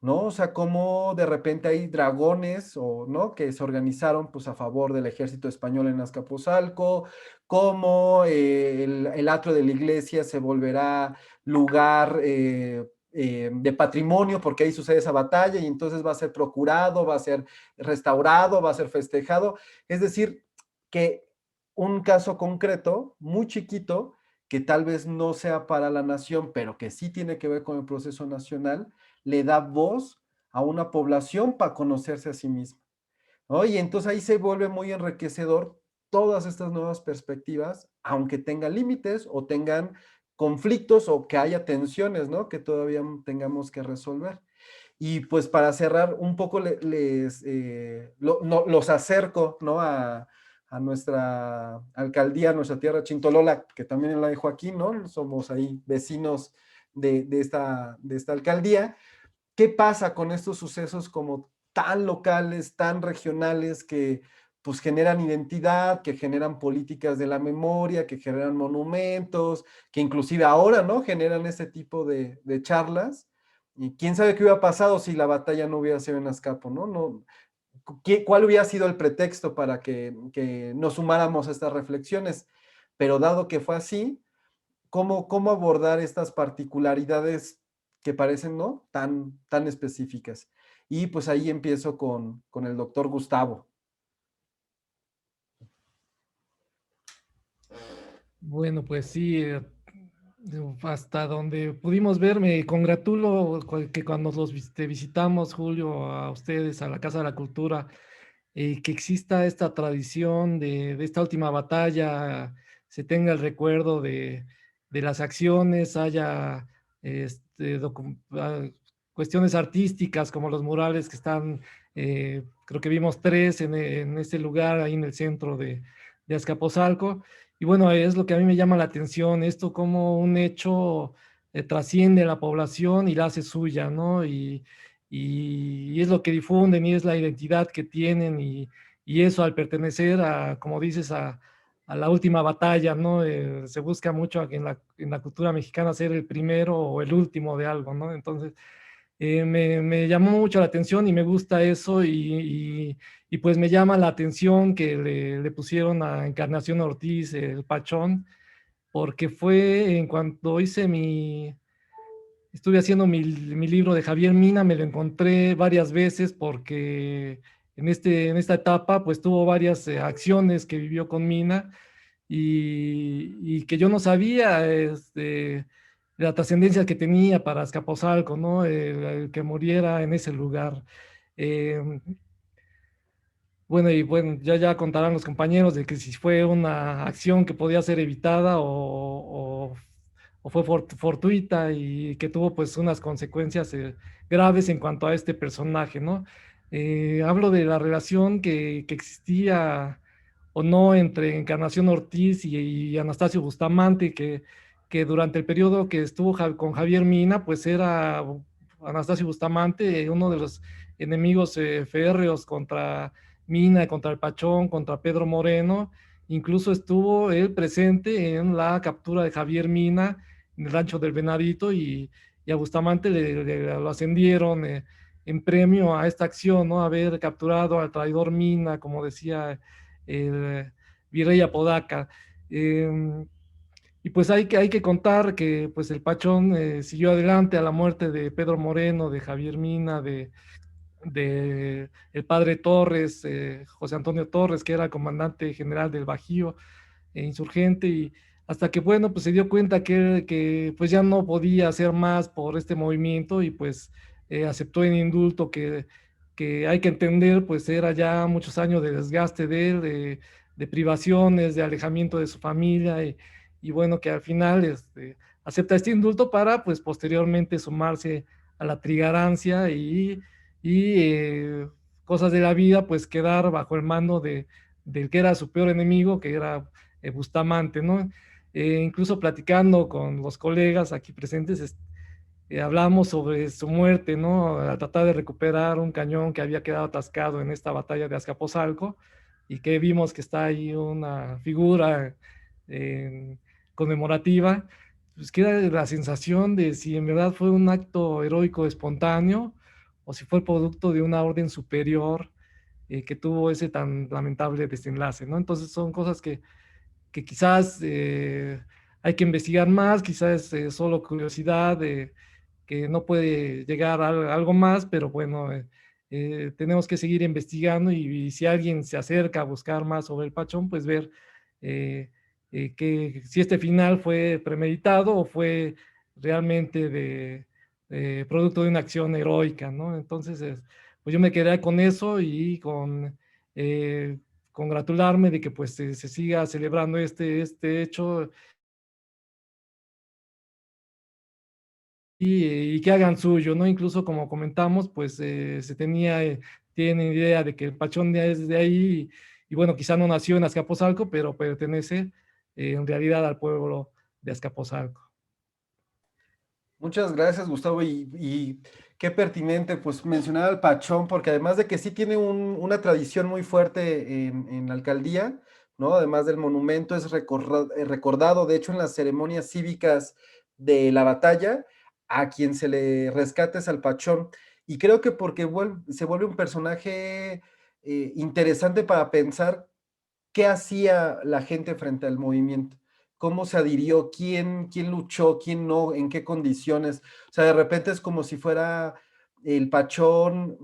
¿no? O sea, cómo de repente hay dragones, o, ¿no? Que se organizaron pues a favor del ejército español en Azcapotzalco, cómo el atrio de la iglesia se volverá lugar de patrimonio, porque ahí sucede esa batalla, y entonces va a ser procurado, va a ser restaurado, va a ser festejado. Es decir, que un caso concreto, muy chiquito, que tal vez no sea para la nación, pero que sí tiene que ver con el proceso nacional, le da voz a una población para conocerse a sí misma, ¿no? Y entonces ahí se vuelve muy enriquecedor todas estas nuevas perspectivas, aunque tengan límites o tengan conflictos o que haya tensiones, ¿no? Que todavía tengamos que resolver. Y pues para cerrar, un poco los acerco, ¿no? A nuestra alcaldía, a nuestra tierra Chintolola, que también la dejo aquí, ¿no? Somos ahí vecinos de esta alcaldía. ¿Qué pasa con estos sucesos como tan locales, tan regionales, que pues generan identidad, que generan políticas de la memoria, que generan monumentos, que inclusive ahora, ¿no? Generan ese tipo de charlas? Y quién sabe qué hubiera pasado si la batalla no hubiera sido en Azcapo, ¿no? ¿Cuál hubiera sido el pretexto para que nos sumáramos a estas reflexiones? Pero dado que fue así, ¿cómo abordar estas particularidades que parecen, ¿no? Tan específicas? Y pues ahí empiezo con el doctor Gustavo. Bueno, pues sí, hasta donde pudimos ver, me congratulo que cuando te visitamos, Julio, a ustedes, a la Casa de la Cultura, que exista esta tradición de esta última batalla, se tenga el recuerdo de las acciones, haya cuestiones artísticas como los murales que están, creo que vimos tres en ese lugar, ahí en el centro de Azcapotzalco. Y bueno, es lo que a mí me llama la atención, esto como un hecho trasciende la población y la hace suya, ¿no? Y es lo que difunden y es la identidad que tienen y eso al pertenecer a, como dices, a la última batalla, ¿no? Se busca mucho en la cultura mexicana ser el primero o el último de algo, ¿no? Entonces, me llamó mucho la atención y me gusta eso y pues me llama la atención que le pusieron a Encarnación Ortiz el Pachón, porque fue en cuanto estuve haciendo mi libro de Javier Mina, me lo encontré varias veces porque en esta etapa pues tuvo varias acciones que vivió con Mina y que yo no sabía la trascendencia que tenía para Azcapotzalco, ¿no? El que muriera en ese lugar. Eh, bueno, y bueno, ya contarán los compañeros de que si fue una acción que podía ser evitada o fue fortuita y que tuvo pues unas consecuencias graves en cuanto a este personaje, ¿no? Hablo de la relación que existía o no entre Encarnación Ortiz y Anastasio Bustamante, que durante el periodo que estuvo con Javier Mina, pues era Anastasio Bustamante uno de los enemigos férreos contra Mina, contra el Pachón, contra Pedro Moreno. Incluso estuvo él presente en la captura de Javier Mina en el rancho del Venadito, y a Bustamante lo ascendieron en premio a esta acción, ¿no? Haber capturado al traidor Mina, como decía el virrey Apodaca. Y pues hay que contar que pues el Pachón siguió adelante a la muerte de Pedro Moreno, de Javier Mina, de el padre Torres, José Antonio Torres, que era el comandante general del Bajío, insurgente, y hasta que, bueno, pues se dio cuenta que pues ya no podía hacer más por este movimiento, y pues aceptó el indulto que hay que entender, pues era ya muchos años de desgaste de él, de privaciones, de alejamiento de su familia, y bueno, que al final acepta este indulto para pues posteriormente sumarse a la trigarancia y cosas de la vida, pues quedar bajo el mando del que era su peor enemigo, que era Bustamante, ¿no? Incluso platicando con los colegas aquí presentes, hablamos sobre su muerte, ¿no? A tratar de recuperar un cañón que había quedado atascado en esta batalla de Azcapotzalco, y que vimos que está ahí una figura eh, conmemorativa. Pues queda la sensación de si en verdad fue un acto heroico espontáneo o si fue producto de una orden superior que tuvo ese tan lamentable desenlace, ¿no? Entonces son cosas que quizás hay que investigar más, quizás es solo curiosidad, que no puede llegar a algo más, pero bueno, tenemos que seguir investigando, y si alguien se acerca a buscar más sobre el Pachón, pues ver que si este final fue premeditado o fue realmente producto de una acción heroica, ¿no? Entonces, pues yo me quedé con eso y eh, congratularme de que pues se siga celebrando este hecho, y que hagan suyo, ¿no? Incluso como comentamos, pues tienen idea de que el Pachón ya es de ahí, y bueno, quizá no nació en Azcapotzalco, pero pertenece en realidad al pueblo de Azcapotzalco. Muchas gracias, Gustavo, y qué pertinente, pues mencionar al Pachón, porque además de que sí tiene una tradición muy fuerte en la alcaldía, ¿no? Además del monumento, es recordado, de hecho, en las ceremonias cívicas de la batalla, a quien se le rescate es al Pachón, y creo que porque se vuelve un personaje interesante para pensar qué hacía la gente frente al movimiento, cómo se adhirió, quién luchó, quién no, en qué condiciones. O sea, de repente es como si fuera el Pachón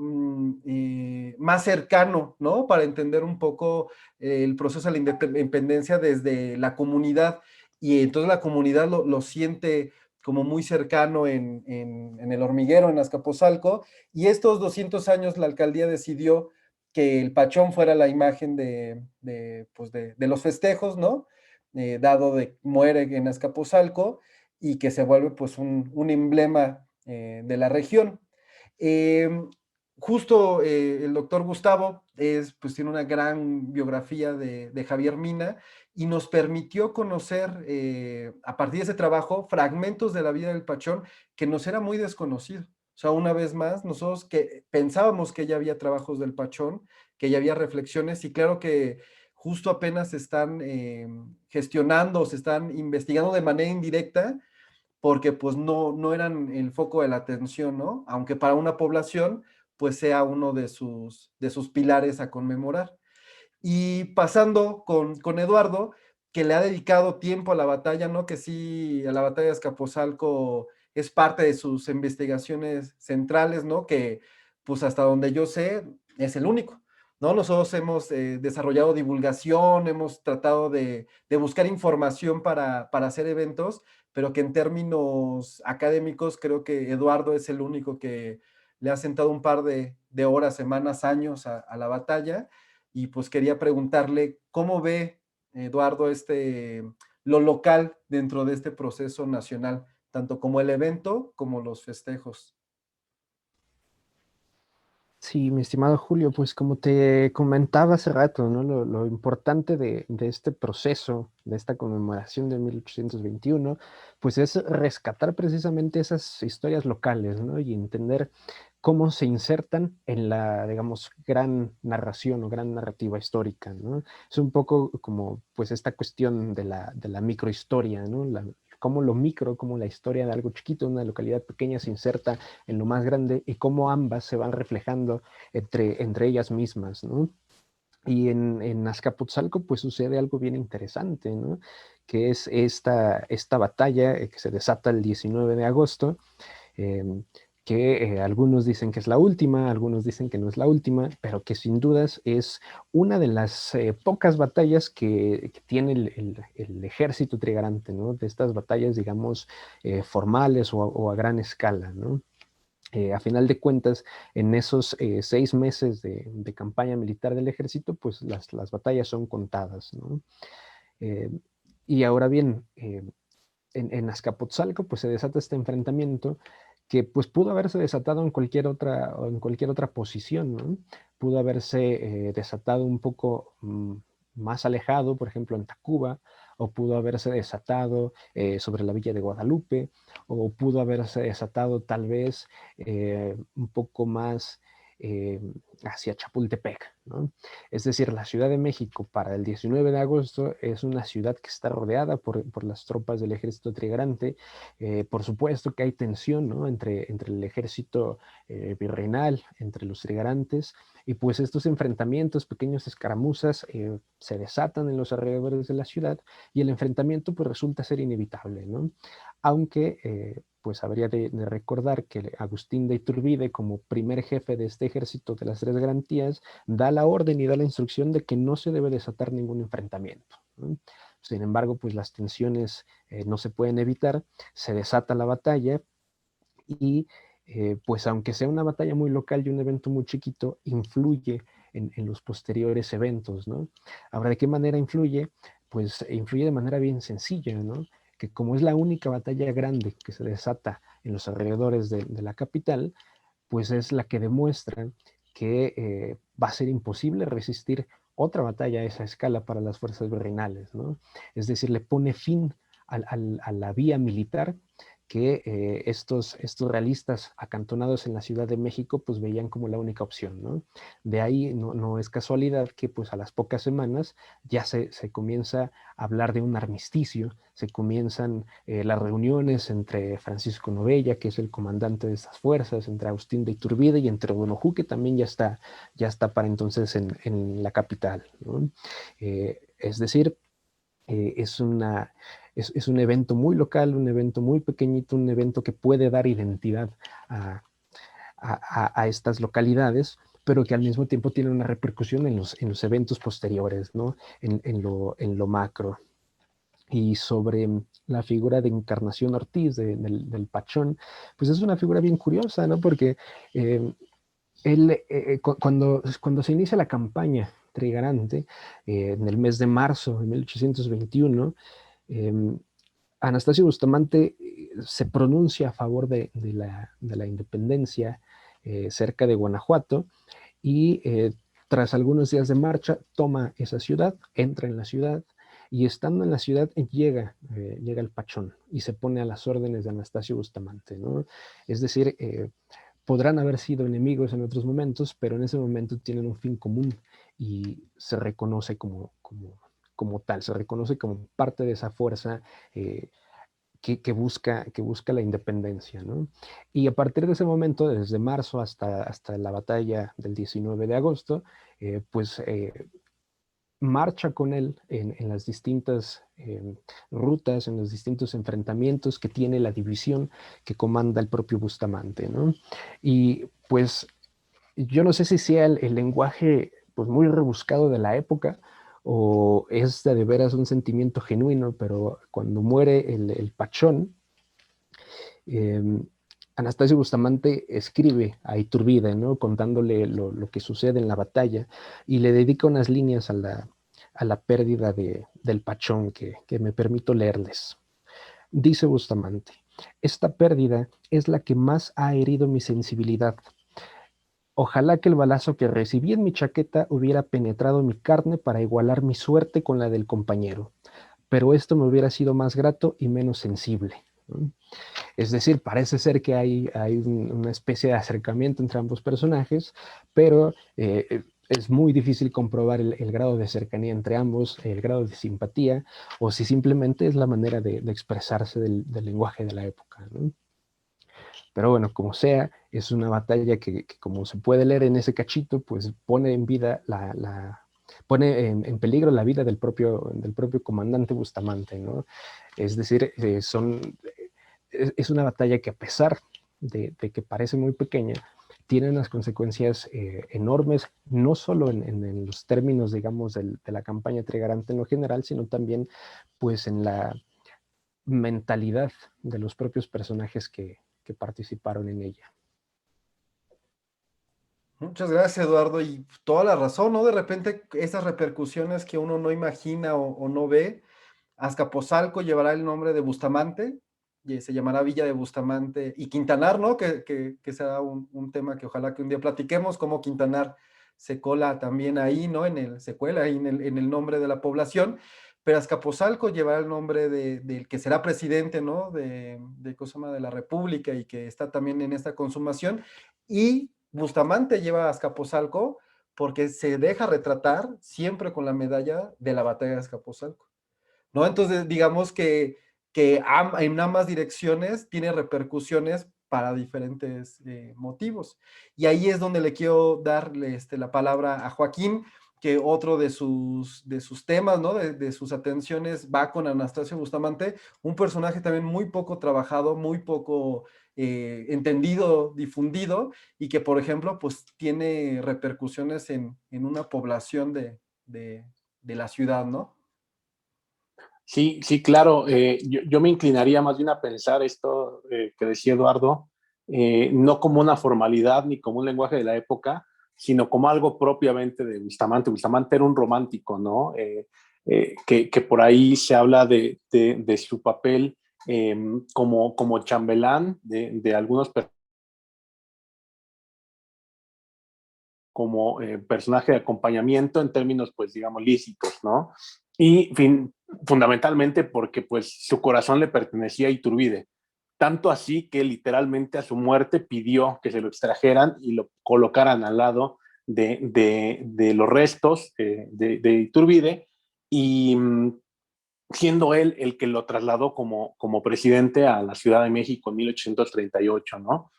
más cercano, ¿no? Para entender un poco el proceso de la independencia desde la comunidad, y entonces la comunidad lo siente como muy cercano en el hormiguero, en Azcapotzalco, y estos 200 años la alcaldía decidió que el Pachón fuera la imagen pues de los festejos, ¿no? Dado de muere en Azcapotzalco, y que se vuelve pues un emblema de la región. Eh, Justo el doctor Gustavo pues tiene una gran biografía de Javier Mina, y nos permitió conocer a partir de ese trabajo fragmentos de la vida del Pachón que nos era muy desconocido. O sea, una vez más, nosotros que pensábamos que ya había trabajos del Pachón, que ya había reflexiones, y claro que justo apenas se están gestionando, se están investigando de manera indirecta, porque pues no eran el foco de la atención, ¿no? Aunque para una población pues sea uno de sus pilares a conmemorar. Y pasando con Eduardo, que le ha dedicado tiempo a la batalla, ¿no? Que sí, a la batalla de Azcapotzalco es parte de sus investigaciones centrales, ¿no? Que pues hasta donde yo sé es el único, ¿no? Nosotros hemos desarrollado divulgación, hemos tratado de buscar información para hacer eventos, pero que en términos académicos creo que Eduardo es el único que le ha sentado un par de horas, semanas, años a la batalla, y pues quería preguntarle cómo ve Eduardo lo local dentro de este proceso nacional, tanto como el evento como los festejos. Sí, mi estimado Julio, pues como te comentaba hace rato, ¿no? Lo importante de este proceso, de esta conmemoración de 1821, pues es rescatar precisamente esas historias locales, ¿no? Y entender cómo se insertan en la, digamos, gran narración o gran narrativa histórica, ¿no? Es un poco como, pues, esta cuestión de la microhistoria, ¿no? Cómo lo micro, cómo la historia de algo chiquito, una localidad pequeña se inserta en lo más grande y cómo ambas se van reflejando entre ellas mismas, ¿no? Y en Azcapotzalco pues sucede algo bien interesante, ¿no? Que es esta batalla que se desata el 19 de agosto, eh, que algunos dicen que es la última, algunos dicen que no es la última, pero que sin dudas es una de las pocas batallas que tiene el ejército trigarante, ¿no? De estas batallas, digamos, formales o a gran escala, ¿no? A final de cuentas, en esos 6 meses de campaña militar del ejército, pues las batallas son contadas, ¿no? Eh, y ahora bien, en Azcapotzalco, pues se desata este enfrentamiento que pues pudo haberse desatado en cualquier otra posición, ¿no? Pudo haberse desatado un poco más alejado, por ejemplo, en Tacuba, o pudo haberse desatado sobre la villa de Guadalupe, o pudo haberse desatado tal vez un poco más eh, hacia Chapultepec, ¿no? Es decir, la Ciudad de México para el 19 de agosto es una ciudad que está rodeada por las tropas del ejército trigarante. Por supuesto que hay tensión, ¿no? Entre el ejército virreinal, entre los trigarantes, y pues estos enfrentamientos, pequeños escaramuzas, se desatan en los alrededores de la ciudad y el enfrentamiento pues resulta ser inevitable, ¿no? Aunque pues habría de recordar que Agustín de Iturbide, como primer jefe de este ejército de las Tres Garantías, da la orden y da la instrucción de que no se debe desatar ningún enfrentamiento, ¿no? Sin embargo, pues las tensiones no se pueden evitar, se desata la batalla y pues aunque sea una batalla muy local y un evento muy chiquito, influye en los posteriores eventos, ¿no? Ahora, ¿de qué manera influye? Pues influye de manera bien sencilla, ¿no? Que como es la única batalla grande que se desata en los alrededores de la capital, pues es la que demuestra que va a ser imposible resistir otra batalla a esa escala para las fuerzas virreinales, ¿no? Es decir, le pone fin a la vía militar que estos realistas acantonados en la Ciudad de México pues veían como la única opción, ¿no? De ahí no es casualidad que pues a las pocas semanas ya se comienza a hablar de un armisticio, se comienzan las reuniones entre Francisco Novella, que es el comandante de estas fuerzas, entre Agustín de Iturbide y entre Donojú, que también ya está para entonces en la capital, ¿no? Es decir, es es un evento muy local, un evento muy pequeñito, un evento que puede dar identidad a, a estas localidades, pero que al mismo tiempo tiene una repercusión en los eventos posteriores, ¿no? En lo macro. Y sobre la figura de Encarnación Ortiz, del Pachón, pues es una figura bien curiosa, ¿no? Porque él, cuando se inicia la campaña trigarante, en el mes de marzo de 1821, eh, Anastasio Bustamante se pronuncia a favor de la independencia cerca de Guanajuato y tras algunos días de marcha toma esa ciudad, entra en la ciudad y estando en la ciudad llega el Pachón y se pone a las órdenes de Anastasio Bustamante, ¿no? Es decir, podrán haber sido enemigos en otros momentos, pero en ese momento tienen un fin común y se reconoce como tal, se reconoce como parte de esa fuerza que busca la independencia, ¿no? Y a partir de ese momento, desde marzo hasta la batalla del 19 de agosto, pues marcha con él en las distintas rutas, en los distintos enfrentamientos que tiene la división que comanda el propio Bustamante, ¿no? Y pues yo no sé si sea el lenguaje pues muy rebuscado de la época o es de veras un sentimiento genuino, pero cuando muere el Pachón, eh, Anastasio Bustamante escribe a Iturbide, ¿no? Contándole lo que sucede en la batalla y le dedica unas líneas a la pérdida del Pachón que me permito leerles. Dice Bustamante, esta pérdida es la que más ha herido mi sensibilidad. Ojalá que el balazo que recibí en mi chaqueta hubiera penetrado mi carne para igualar mi suerte con la del compañero, pero esto me hubiera sido más grato y menos sensible. Es decir, parece ser que hay una especie de acercamiento entre ambos personajes, pero es muy difícil comprobar el grado de cercanía entre ambos, el grado de simpatía, o si simplemente es la manera de expresarse del lenguaje de la época, ¿no? Pero bueno, como sea, es una batalla que como se puede leer en ese cachito, pues pone en vida pone en peligro la vida del propio comandante Bustamante, ¿no? Es decir, es una batalla que, a pesar de que parece muy pequeña, tiene unas consecuencias enormes, no solo en los términos, digamos, de la campaña trigarante en lo general, sino también pues en la mentalidad de los propios personajes que participaron en ella. Muchas gracias, Eduardo, y toda la razón, ¿no? De repente esas repercusiones que uno no imagina o no ve. Azcapotzalco llevará el nombre de Bustamante, y se llamará Villa de Bustamante, y Quintanar, ¿no? Que será un tema que ojalá que un día platiquemos, cómo Quintanar se cola también ahí, ¿no? Se cuela ahí en el nombre de la población, pero Azcapotzalco llevará el nombre del que será presidente, ¿no? ¿Cómo se llama? De la República, y que está también en esta consumación, y Bustamante lleva a Azcapotzalco porque se deja retratar siempre con la medalla de la batalla de Azcapotzalco, ¿no? Entonces, digamos que en ambas direcciones tiene repercusiones para diferentes motivos. Y ahí es donde le quiero darle la palabra a Joaquín, que otro de sus temas, ¿no? De sus atenciones va con Anastasio Bustamante, un personaje también muy poco trabajado, muy poco entendido, difundido, y que, por ejemplo, pues tiene repercusiones en una población de la ciudad, ¿no? Sí, sí, claro. Yo me inclinaría más bien a pensar esto que decía Eduardo, no como una formalidad ni como un lenguaje de la época, sino como algo propiamente de Bustamante. Bustamante era un romántico, ¿no? Que por ahí se habla de su papel como chambelán de algunos como personaje de acompañamiento en términos, pues, digamos, lícitos, ¿no? Y fundamentalmente porque, pues, su corazón le pertenecía a Iturbide. Tanto así que literalmente a su muerte pidió que se lo extrajeran y lo colocaran al lado de los restos de Iturbide, y siendo él el que lo trasladó como presidente a la Ciudad de México en 1838, ¿no?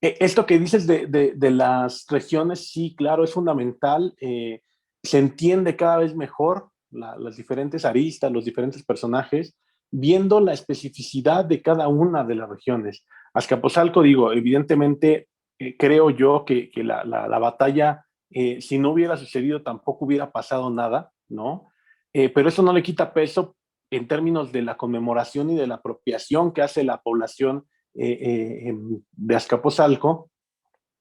Esto que dices de las regiones, sí, claro, es fundamental. Se entiende cada vez mejor las diferentes aristas, los diferentes personajes, viendo la especificidad de cada una de las regiones. Azcapotzalco, digo, evidentemente, creo yo que la batalla, si no hubiera sucedido, tampoco hubiera pasado nada, ¿no? Pero eso no le quita peso en términos de la conmemoración y de la apropiación que hace la población de Azcapotzalco,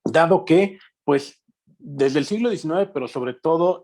dado que, pues, desde el siglo XIX, pero sobre todo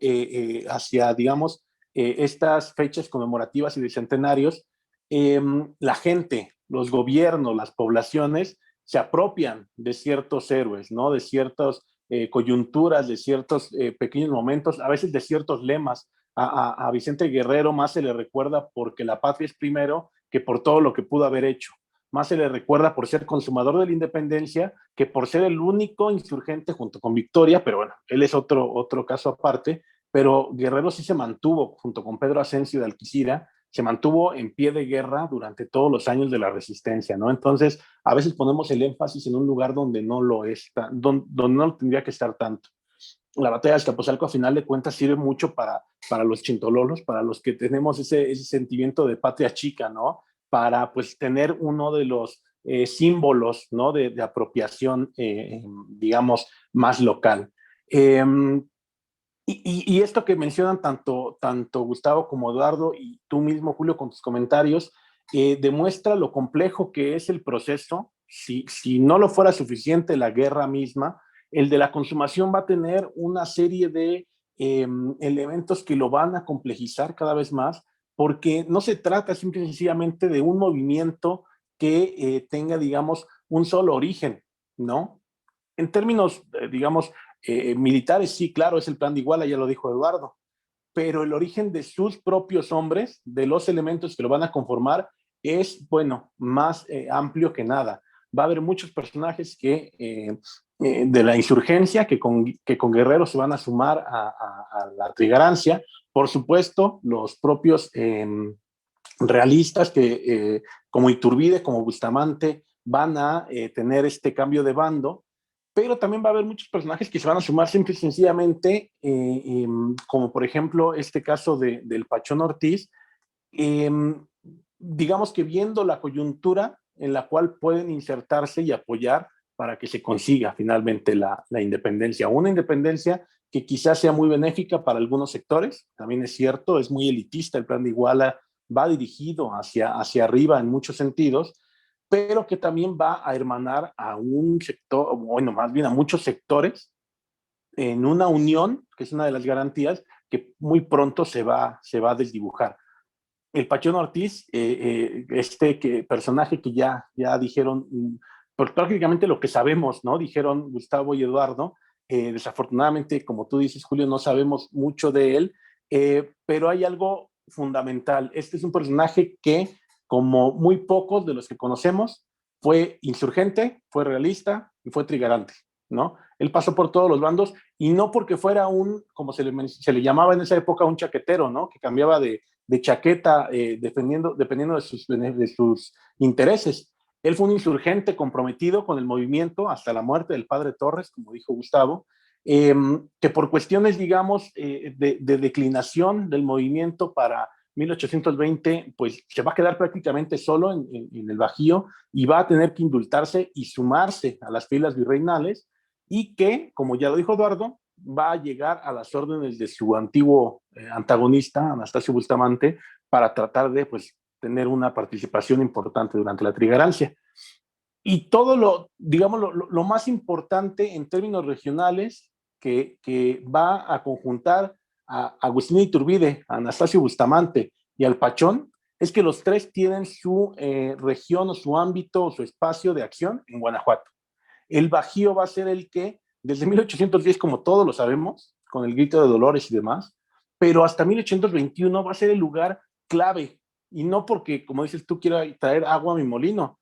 hacia, digamos, estas fechas conmemorativas y de centenarios, la gente, los gobiernos, las poblaciones se apropian de ciertos héroes, ¿no? De ciertas coyunturas, de ciertos pequeños momentos, a veces de ciertos lemas. A Vicente Guerrero más se le recuerda porque la patria es primero que por todo lo que pudo haber hecho. Más se le recuerda por ser consumador de la independencia que por ser el único insurgente junto con Victoria, pero bueno, él es otro caso aparte, pero Guerrero sí se mantuvo junto con Pedro Asensio de Alquicira, se mantuvo en pie de guerra durante todos los años de la resistencia, ¿no? Entonces, a veces ponemos el énfasis en un lugar donde no lo es, donde no tendría que estar tanto. La batalla de Azcapotzalco, a final de cuentas, sirve mucho para los chintololos, para los que tenemos ese sentimiento de patria chica, ¿no? Para, pues, tener uno de los símbolos, ¿no? De apropiación, digamos, más local. Y esto que mencionan tanto Gustavo como Eduardo y tú mismo, Julio, con tus comentarios, demuestra lo complejo que es el proceso. Si no lo fuera suficiente la guerra misma, el de la consumación va a tener una serie de elementos que lo van a complejizar cada vez más, porque no se trata simple y sencillamente de un movimiento que tenga, digamos, un solo origen, ¿no? En términos, digamos, Militares, sí, claro, es el plan de Iguala, ya lo dijo Eduardo, pero el origen de sus propios hombres, de los elementos que lo van a conformar, es, bueno, más amplio que nada. Va a haber muchos personajes de la insurgencia que con Guerrero se van a sumar a la trigarancia. Por supuesto, los propios realistas que como Iturbide, como Bustamante, van a tener este cambio de bando, pero también va a haber muchos personajes que se van a sumar simple y sencillamente, como por ejemplo este caso del Pachón Ortiz, digamos que viendo la coyuntura en la cual pueden insertarse y apoyar para que se consiga finalmente la independencia. Una independencia que quizás sea muy benéfica para algunos sectores, también es cierto, es muy elitista el plan de Iguala, va dirigido hacia arriba en muchos sentidos, pero que también va a hermanar a un sector, bueno, más bien a muchos sectores, en una unión, que es una de las garantías, que muy pronto se va a desdibujar. El Pachón Ortiz, personaje que ya dijeron, pues prácticamente lo que sabemos, ¿no? Dijeron Gustavo y Eduardo. Desafortunadamente, como tú dices, Julio, no sabemos mucho de él, pero hay algo fundamental. Este es un personaje que, como muy pocos de los que conocemos, fue insurgente, fue realista y fue trigarante, ¿no? Él pasó por todos los bandos y no porque fuera como se le llamaba en esa época, un chaquetero, ¿no? Que cambiaba de chaqueta dependiendo de sus intereses. Él fue un insurgente comprometido con el movimiento hasta la muerte del padre Torres, como dijo Gustavo, que por cuestiones, digamos, de declinación del movimiento para 1820, pues se va a quedar prácticamente solo en el Bajío y va a tener que indultarse y sumarse a las filas virreinales, y que, como ya lo dijo Eduardo, va a llegar a las órdenes de su antiguo antagonista, Anastasio Bustamante, para tratar de, pues, tener una participación importante durante la trigarancia. Y todo digamos, lo más importante en términos regionales que va a conjuntar a Agustín Iturbide, a Anastasio Bustamante y al Pachón, es que los tres tienen su región o su ámbito o su espacio de acción en Guanajuato. El Bajío va a ser el que, desde 1810, como todos lo sabemos, con el grito de Dolores y demás, pero hasta 1821 va a ser el lugar clave, y no porque, como dices tú, quiera traer agua a mi molino,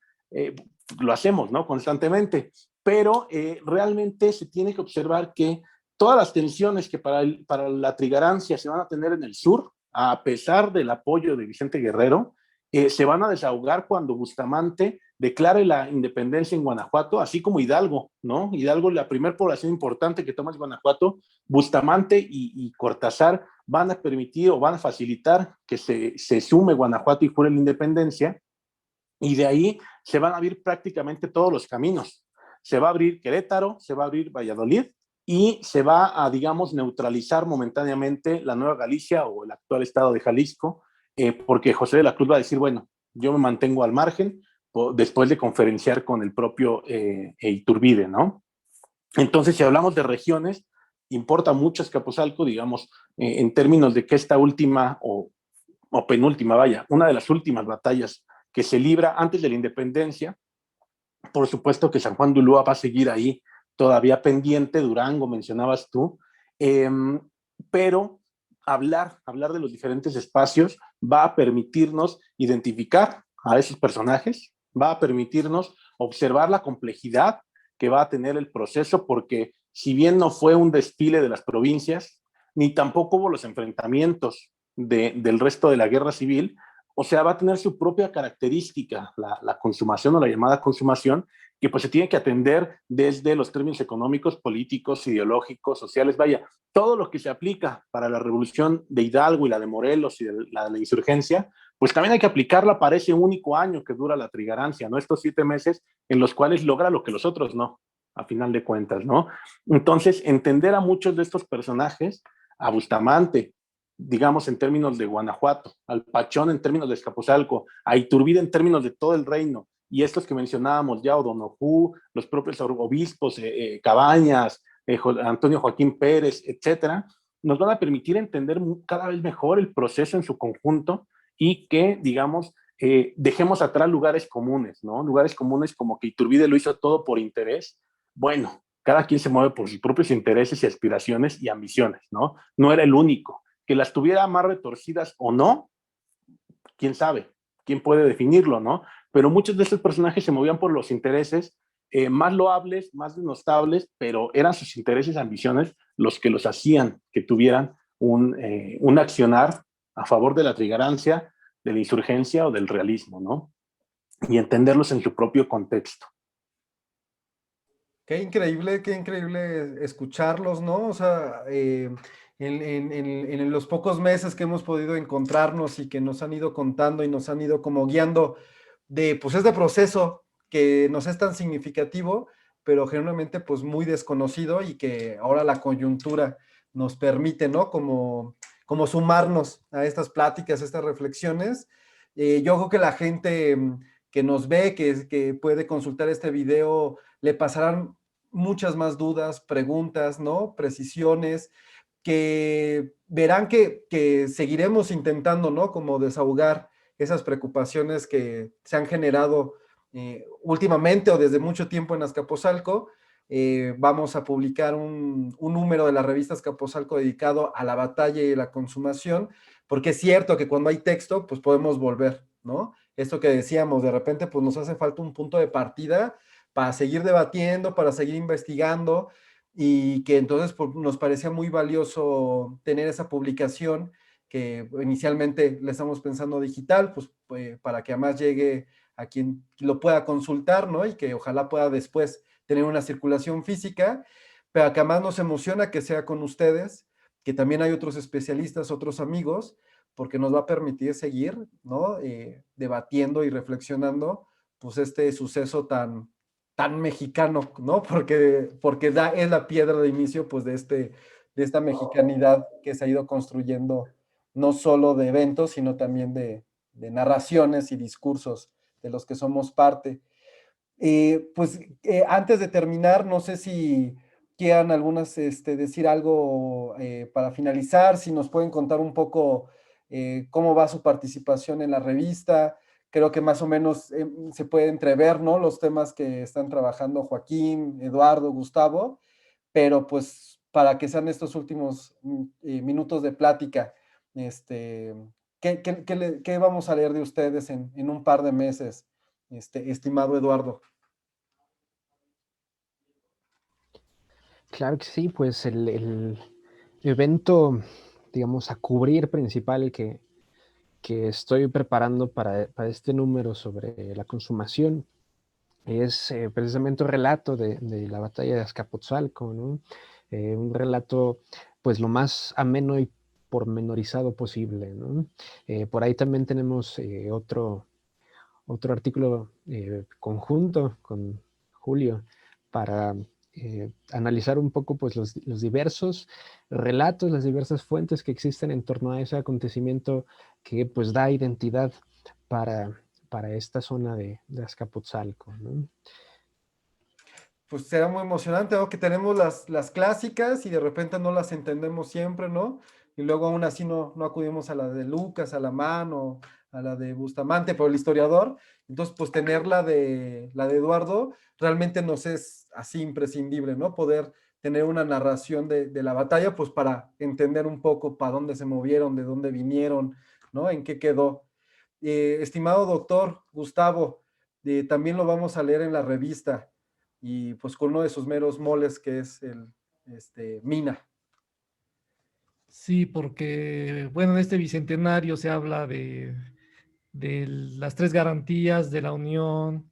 lo hacemos, ¿no? Constantemente, pero realmente se tiene que observar que todas las tensiones que para la trigarancia se van a tener en el sur, a pesar del apoyo de Vicente Guerrero, se van a desahogar cuando Bustamante declare la independencia en Guanajuato, así como Hidalgo, ¿no? Hidalgo, la primera población importante que toma es Guanajuato. Bustamante y Cortázar van a permitir o van a facilitar que se sume Guanajuato y jure la independencia, y de ahí se van a abrir prácticamente todos los caminos. Se va a abrir Querétaro, se va a abrir Valladolid, y se va a, digamos, neutralizar momentáneamente la Nueva Galicia o el actual estado de Jalisco, porque José de la Cruz va a decir, bueno, yo me mantengo al margen, después de conferenciar con el propio Iturbide, ¿no? Entonces, si hablamos de regiones, importa mucho Azcapotzalco, digamos, en términos de que esta última o penúltima, vaya, una de las últimas batallas que se libra antes de la independencia. Por supuesto que San Juan de Ulúa va a seguir ahí todavía pendiente, Durango mencionabas tú, pero hablar de los diferentes espacios va a permitirnos identificar a esos personajes, va a permitirnos observar la complejidad que va a tener el proceso, porque si bien no fue un desfile de las provincias, ni tampoco hubo los enfrentamientos del resto de la guerra civil, o sea, va a tener su propia característica, la consumación o la llamada consumación, que pues se tiene que atender desde los términos económicos, políticos, ideológicos, sociales, vaya, todo lo que se aplica para la revolución de Hidalgo y la de Morelos y de la insurgencia, pues también hay que aplicarla para ese único año que dura la trigarancia, ¿no? Estos 7 meses en los cuales logra lo que los otros no, a final de cuentas, ¿no? Entonces, entender a muchos de estos personajes, a Bustamante, digamos, en términos de Guanajuato, al Pachón en términos de Azcapotzalco, a Iturbide en términos de todo el reino, y estos que mencionábamos ya, O'Donoghue, los propios obispos, Cabañas, Antonio Joaquín Pérez, etcétera, nos van a permitir entender cada vez mejor el proceso en su conjunto, y que, digamos, dejemos atrás lugares comunes, ¿no? Lugares comunes como que Iturbide lo hizo todo por interés. Bueno, Cada quien se mueve por sus propios intereses y aspiraciones y ambiciones, ¿no? No era el único. Que las tuviera más retorcidas o no, quién sabe, quién puede definirlo, ¿no? Pero muchos de estos personajes se movían por los intereses más loables, más denostables, pero eran sus intereses y ambiciones los que los hacían que tuvieran un accionar a favor de la trigarancia, de la insurgencia o del realismo, ¿no? Y entenderlos en su propio contexto. Qué increíble escucharlos, ¿no? O sea, en los pocos meses que hemos podido encontrarnos y que nos han ido contando y nos han ido como guiando de, pues, este proceso que nos es tan significativo, pero generalmente, pues, muy desconocido y que ahora la coyuntura nos permite, ¿no? Como sumarnos a estas pláticas, a estas reflexiones. Yo creo que la gente que nos ve, que puede consultar este video, le pasarán muchas más dudas, preguntas, ¿no? Precisiones, que verán que seguiremos intentando, ¿no? Como desahogar esas preocupaciones que se han generado últimamente o desde mucho tiempo en Azcapotzalco. Vamos a publicar un número de la revista Azcapotzalco dedicado a la batalla y la consumación, porque es cierto que cuando hay texto, pues podemos volver, ¿no? Esto que decíamos, de repente, pues nos hace falta un punto de partida para seguir debatiendo, para seguir investigando, y que entonces pues, nos parecía muy valioso tener esa publicación que inicialmente le estamos pensando digital, pues para que además llegue a quien lo pueda consultar, ¿no? Y que ojalá pueda después tener una circulación física, pero que además nos emociona que sea con ustedes, que también hay otros especialistas, otros amigos, porque nos va a permitir seguir, ¿no? Debatiendo y reflexionando, pues este suceso tan mexicano, ¿no? Porque es la piedra de inicio, pues, de esta mexicanidad que se ha ido construyendo, no solo de eventos, sino también de narraciones y discursos de los que somos parte. Pues, antes de terminar, no sé si quieran algunas, decir algo para finalizar, si nos pueden contar un poco cómo va su participación en la revista. Creo que más o menos se puede entrever, ¿no? Los temas que están trabajando Joaquín, Eduardo, Gustavo, pero pues para que sean estos últimos minutos de plática, ¿qué vamos a leer de ustedes en un par de meses, estimado Eduardo? Claro que sí, pues el evento, digamos, a cubrir principal que estoy preparando para este número sobre la consumación es precisamente un relato de la batalla de Azcapotzalco, ¿no? Un relato, pues, lo más ameno y pormenorizado posible, ¿no? Por ahí también tenemos otro artículo conjunto con Julio para analizar un poco pues, los diversos relatos, las diversas fuentes que existen en torno a ese acontecimiento que pues da identidad para esta zona de Azcapotzalco, ¿no? Pues será muy emocionante, ¿no? Que tenemos las clásicas y de repente no las entendemos siempre, ¿no? Y luego aún así no acudimos a la de Lucas, a la mano, a la de Bustamante, pero el historiador. Entonces, pues tener la de Eduardo realmente nos es así imprescindible, ¿no? Poder tener una narración de la batalla, pues para entender un poco para dónde se movieron, de dónde vinieron, ¿no? En qué quedó. Estimado doctor Gustavo, también lo vamos a leer en la revista y pues con uno de sus meros moles que es el Mina. Sí, porque, bueno, en este bicentenario se habla de las tres garantías de la unión,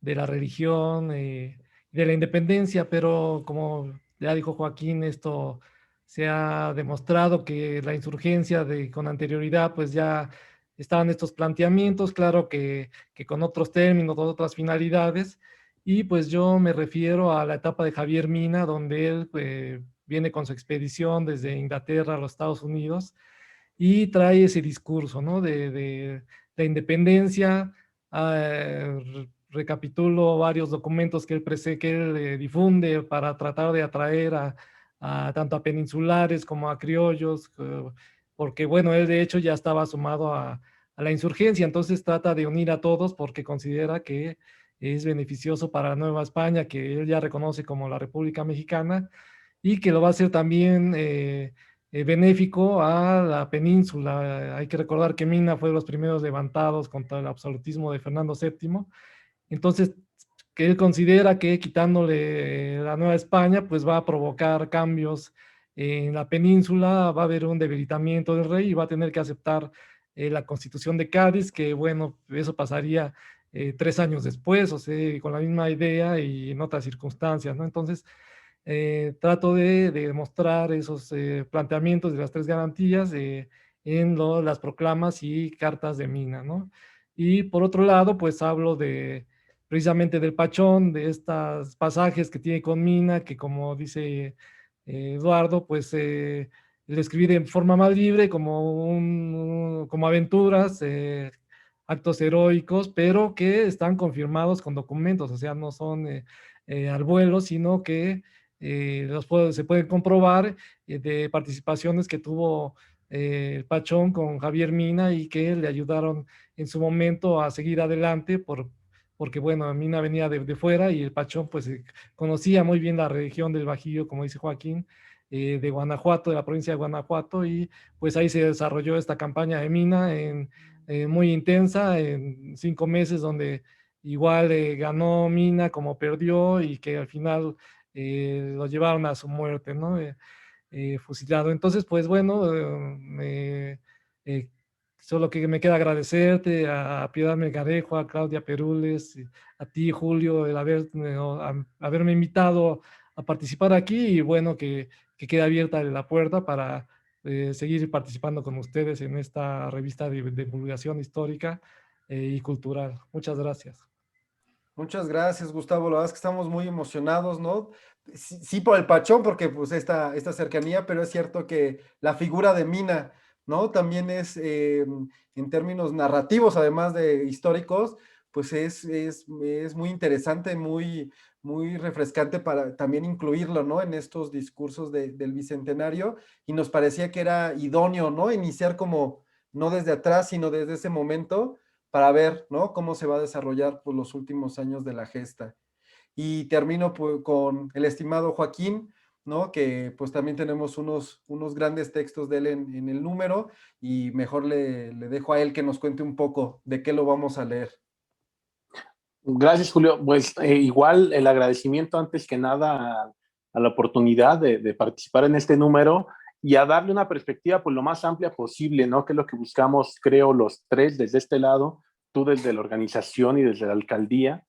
de la religión, de la independencia, pero como ya dijo Joaquín, esto se ha demostrado que la insurgencia con anterioridad, pues ya estaban estos planteamientos, claro que con otros términos, con otras finalidades, y pues yo me refiero a la etapa de Javier Mina, donde él viene con su expedición desde Inglaterra a los Estados Unidos y trae ese discurso, ¿no? De la independencia. Recapitulo varios documentos que él difunde para tratar de atraer tanto a peninsulares como a criollos, porque bueno, él de hecho ya estaba sumado a la insurgencia, entonces trata de unir a todos porque considera que es beneficioso para Nueva España, que él ya reconoce como la República Mexicana, y que lo va a hacer también benéfico a la península. Hay que recordar que Mina fue de los primeros levantados contra el absolutismo de Fernando VII. Entonces, que él considera que quitándole la Nueva España, pues va a provocar cambios en la península, va a haber un debilitamiento del rey y va a tener que aceptar la Constitución de Cádiz, que bueno, eso pasaría 3 años después, o sea, con la misma idea y en otras circunstancias, ¿no? Entonces, trato de demostrar esos planteamientos de las tres garantías en las proclamas y cartas de Mina, ¿no? Y por otro lado, pues hablo de precisamente del Pachón, de estos pasajes que tiene con Mina, que como dice Eduardo, pues le escribí de forma más libre, como aventuras, actos heroicos, pero que están confirmados con documentos, o sea, no son al vuelo, sino que se pueden comprobar de participaciones que tuvo el Pachón con Javier Mina y que le ayudaron en su momento a seguir adelante porque bueno, Mina venía de fuera y el Pachón pues conocía muy bien la región del Bajío, como dice Joaquín, de Guanajuato, de la provincia de Guanajuato, y pues ahí se desarrolló esta campaña de Mina muy intensa, en 5 meses, donde igual ganó Mina como perdió y que al final lo llevaron a su muerte, ¿no? Fusilado. Entonces, pues bueno, solo que me queda agradecerte a Piedad Melgarejo, a Claudia Perules, a ti, Julio, el haberme invitado a participar aquí, y bueno, que quede abierta la puerta para seguir participando con ustedes en esta revista de divulgación histórica y cultural. Muchas gracias. Muchas gracias, Gustavo. La verdad es que estamos muy emocionados, ¿no? Sí, sí por el Pachón, porque pues esta cercanía, pero es cierto que la figura de Mina, ¿no? También es, en términos narrativos, además de históricos, pues es muy interesante, muy refrescante para también incluirlo, ¿no? En estos discursos del Bicentenario, y nos parecía que era idóneo, ¿no? Iniciar como, no desde atrás, sino desde ese momento para ver, ¿no? Cómo se va a desarrollar pues, los últimos años de la gesta. Y termino pues, con el estimado Joaquín, ¿no? Que pues también tenemos unos grandes textos de él en el número, y mejor le dejo a él que nos cuente un poco de qué lo vamos a leer. Gracias, Julio. Pues igual el agradecimiento antes que nada a la oportunidad de participar en este número y a darle una perspectiva pues lo más amplia posible, ¿no? Que es lo que buscamos, creo, los tres desde este lado, tú desde la organización y desde la alcaldía,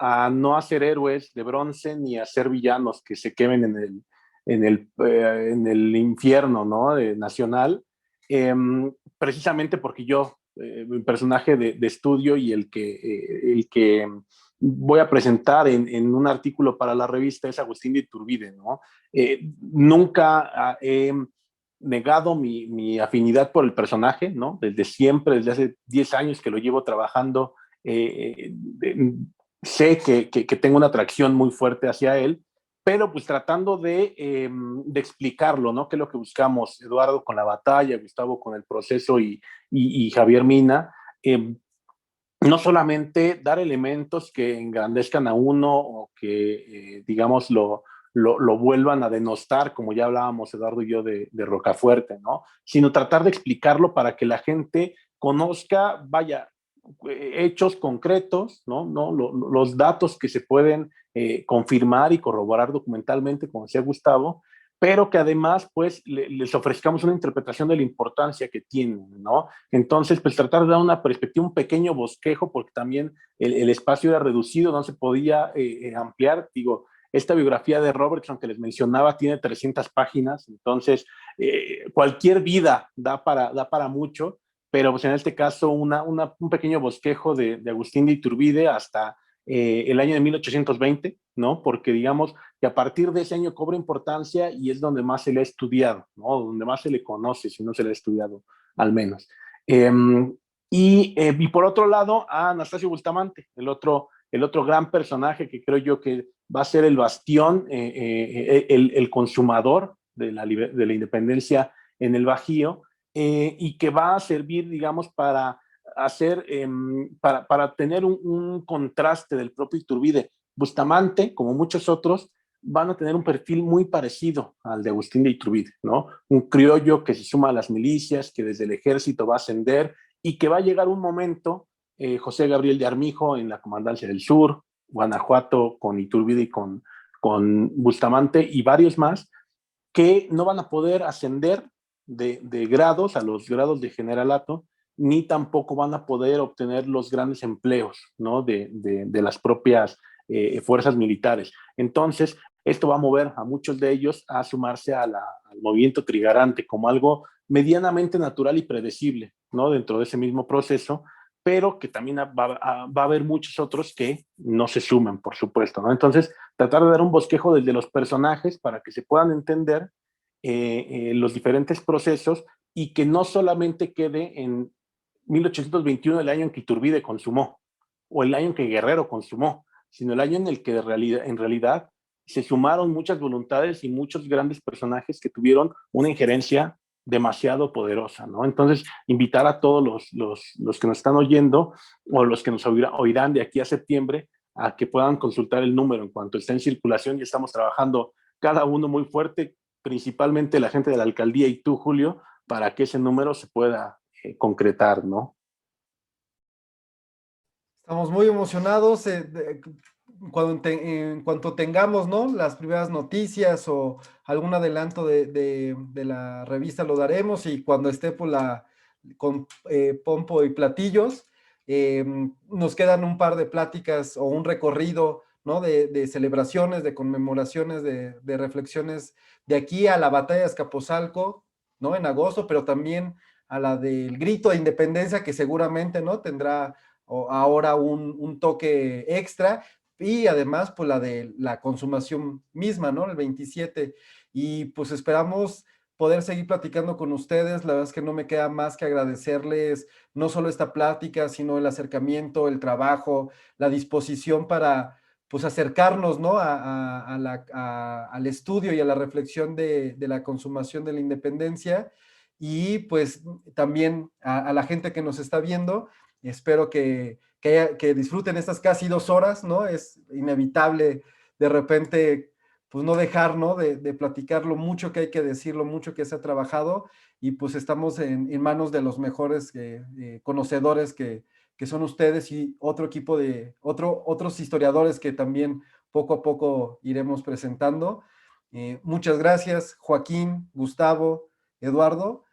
a no hacer héroes de bronce ni a ser villanos que se quemen en el infierno, ¿no? Nacional, precisamente porque yo mi personaje de estudio y el que voy a presentar en un artículo para la revista es Agustín de Iturbide, ¿no? Nunca he negado mi afinidad por el personaje, ¿no? Desde siempre, desde hace 10 años que lo llevo trabajando, sé que tengo una atracción muy fuerte hacia él, pero pues tratando de explicarlo, ¿no? Que es lo que buscamos, Eduardo con la batalla, Gustavo con el proceso y Javier Mina, no solamente dar elementos que engrandezcan a uno o que, digamos, lo vuelvan a denostar, como ya hablábamos Eduardo y yo de Rocafuerte, ¿no? Sino tratar de explicarlo para que la gente conozca, vaya, hechos concretos, ¿no? Los datos que se pueden confirmar y corroborar documentalmente, como decía Gustavo, pero que además pues les ofrezcamos una interpretación de la importancia que tienen, ¿no? Entonces, pues tratar de dar una perspectiva, un pequeño bosquejo, porque también el espacio era reducido, no se podía ampliar. Digo, esta biografía de Robertson que les mencionaba tiene 300 páginas, entonces cualquier vida da para mucho, pero pues en este caso un pequeño bosquejo de Agustín de Iturbide hasta el año de 1820, ¿no? Porque digamos que a partir de ese año cobra importancia y es donde más se le ha estudiado, ¿no? Donde más se le conoce, si no se le ha estudiado al menos. Y por otro lado, a Anastasio Bustamante, el otro gran personaje que creo yo que va a ser el bastión, el consumador de la independencia en el Bajío, y que va a servir, digamos, para hacer, para tener un contraste del propio Iturbide. Bustamante, como muchos otros, van a tener un perfil muy parecido al de Agustín de Iturbide, ¿no? Un criollo que se suma a las milicias, que desde el ejército va a ascender y que va a llegar un momento, José Gabriel de Armijo en la Comandancia del Sur, Guanajuato con Iturbide y con Bustamante y varios más, que no van a poder ascender de grados a los grados de generalato, ni tampoco van a poder obtener los grandes empleos, ¿no? de las propias fuerzas militares. Entonces, esto va a mover a muchos de ellos a sumarse al movimiento trigarante como algo medianamente natural y predecible, ¿no? Dentro de ese mismo proceso, pero que también va a haber muchos otros que no se sumen, por supuesto, ¿no? Entonces, tratar de dar un bosquejo desde los personajes para que se puedan entender los diferentes procesos y que no solamente quede en 1821, el año en que Iturbide consumó, o el año en que Guerrero consumó, sino el año en el que en realidad se sumaron muchas voluntades y muchos grandes personajes que tuvieron una injerencia demasiado poderosa, ¿no? Entonces, invitar a todos los que nos están oyendo o los que nos oirán de aquí a septiembre a que puedan consultar el número en cuanto esté en circulación, y estamos trabajando cada uno muy fuerte, principalmente la gente de la alcaldía y tú, Julio, para que ese número se pueda concretar, ¿no? Estamos muy emocionados en cuanto tengamos, ¿no? Las primeras noticias o algún adelanto de la revista lo daremos, y cuando esté por con pompo y platillos, nos quedan un par de pláticas o un recorrido, ¿no? De celebraciones, de conmemoraciones, de reflexiones de aquí a la batalla de Azcapotzalco, ¿no? En agosto, pero también a la del grito de independencia, que seguramente, ¿no? Tendrá ahora un toque extra, y además pues la de la consumación misma, ¿no? El 27, y pues esperamos poder seguir platicando con ustedes. La verdad es que no me queda más que agradecerles no solo esta plática, sino el acercamiento, el trabajo, la disposición para pues acercarnos, ¿no? Al estudio y a la reflexión de la consumación de la independencia, y pues también a la gente que nos está viendo. Espero que disfruten estas casi 2 horas, ¿no? Es inevitable de repente, pues no dejar, ¿no? De platicar lo mucho que hay que decir, lo mucho que se ha trabajado, y pues estamos en manos de los mejores conocedores que son ustedes, y otro equipo otros historiadores que también poco a poco iremos presentando. Muchas gracias, Joaquín, Gustavo, Eduardo.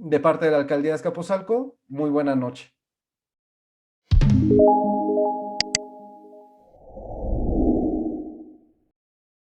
De parte de la Alcaldía de Azcapotzalco, muy buena noche.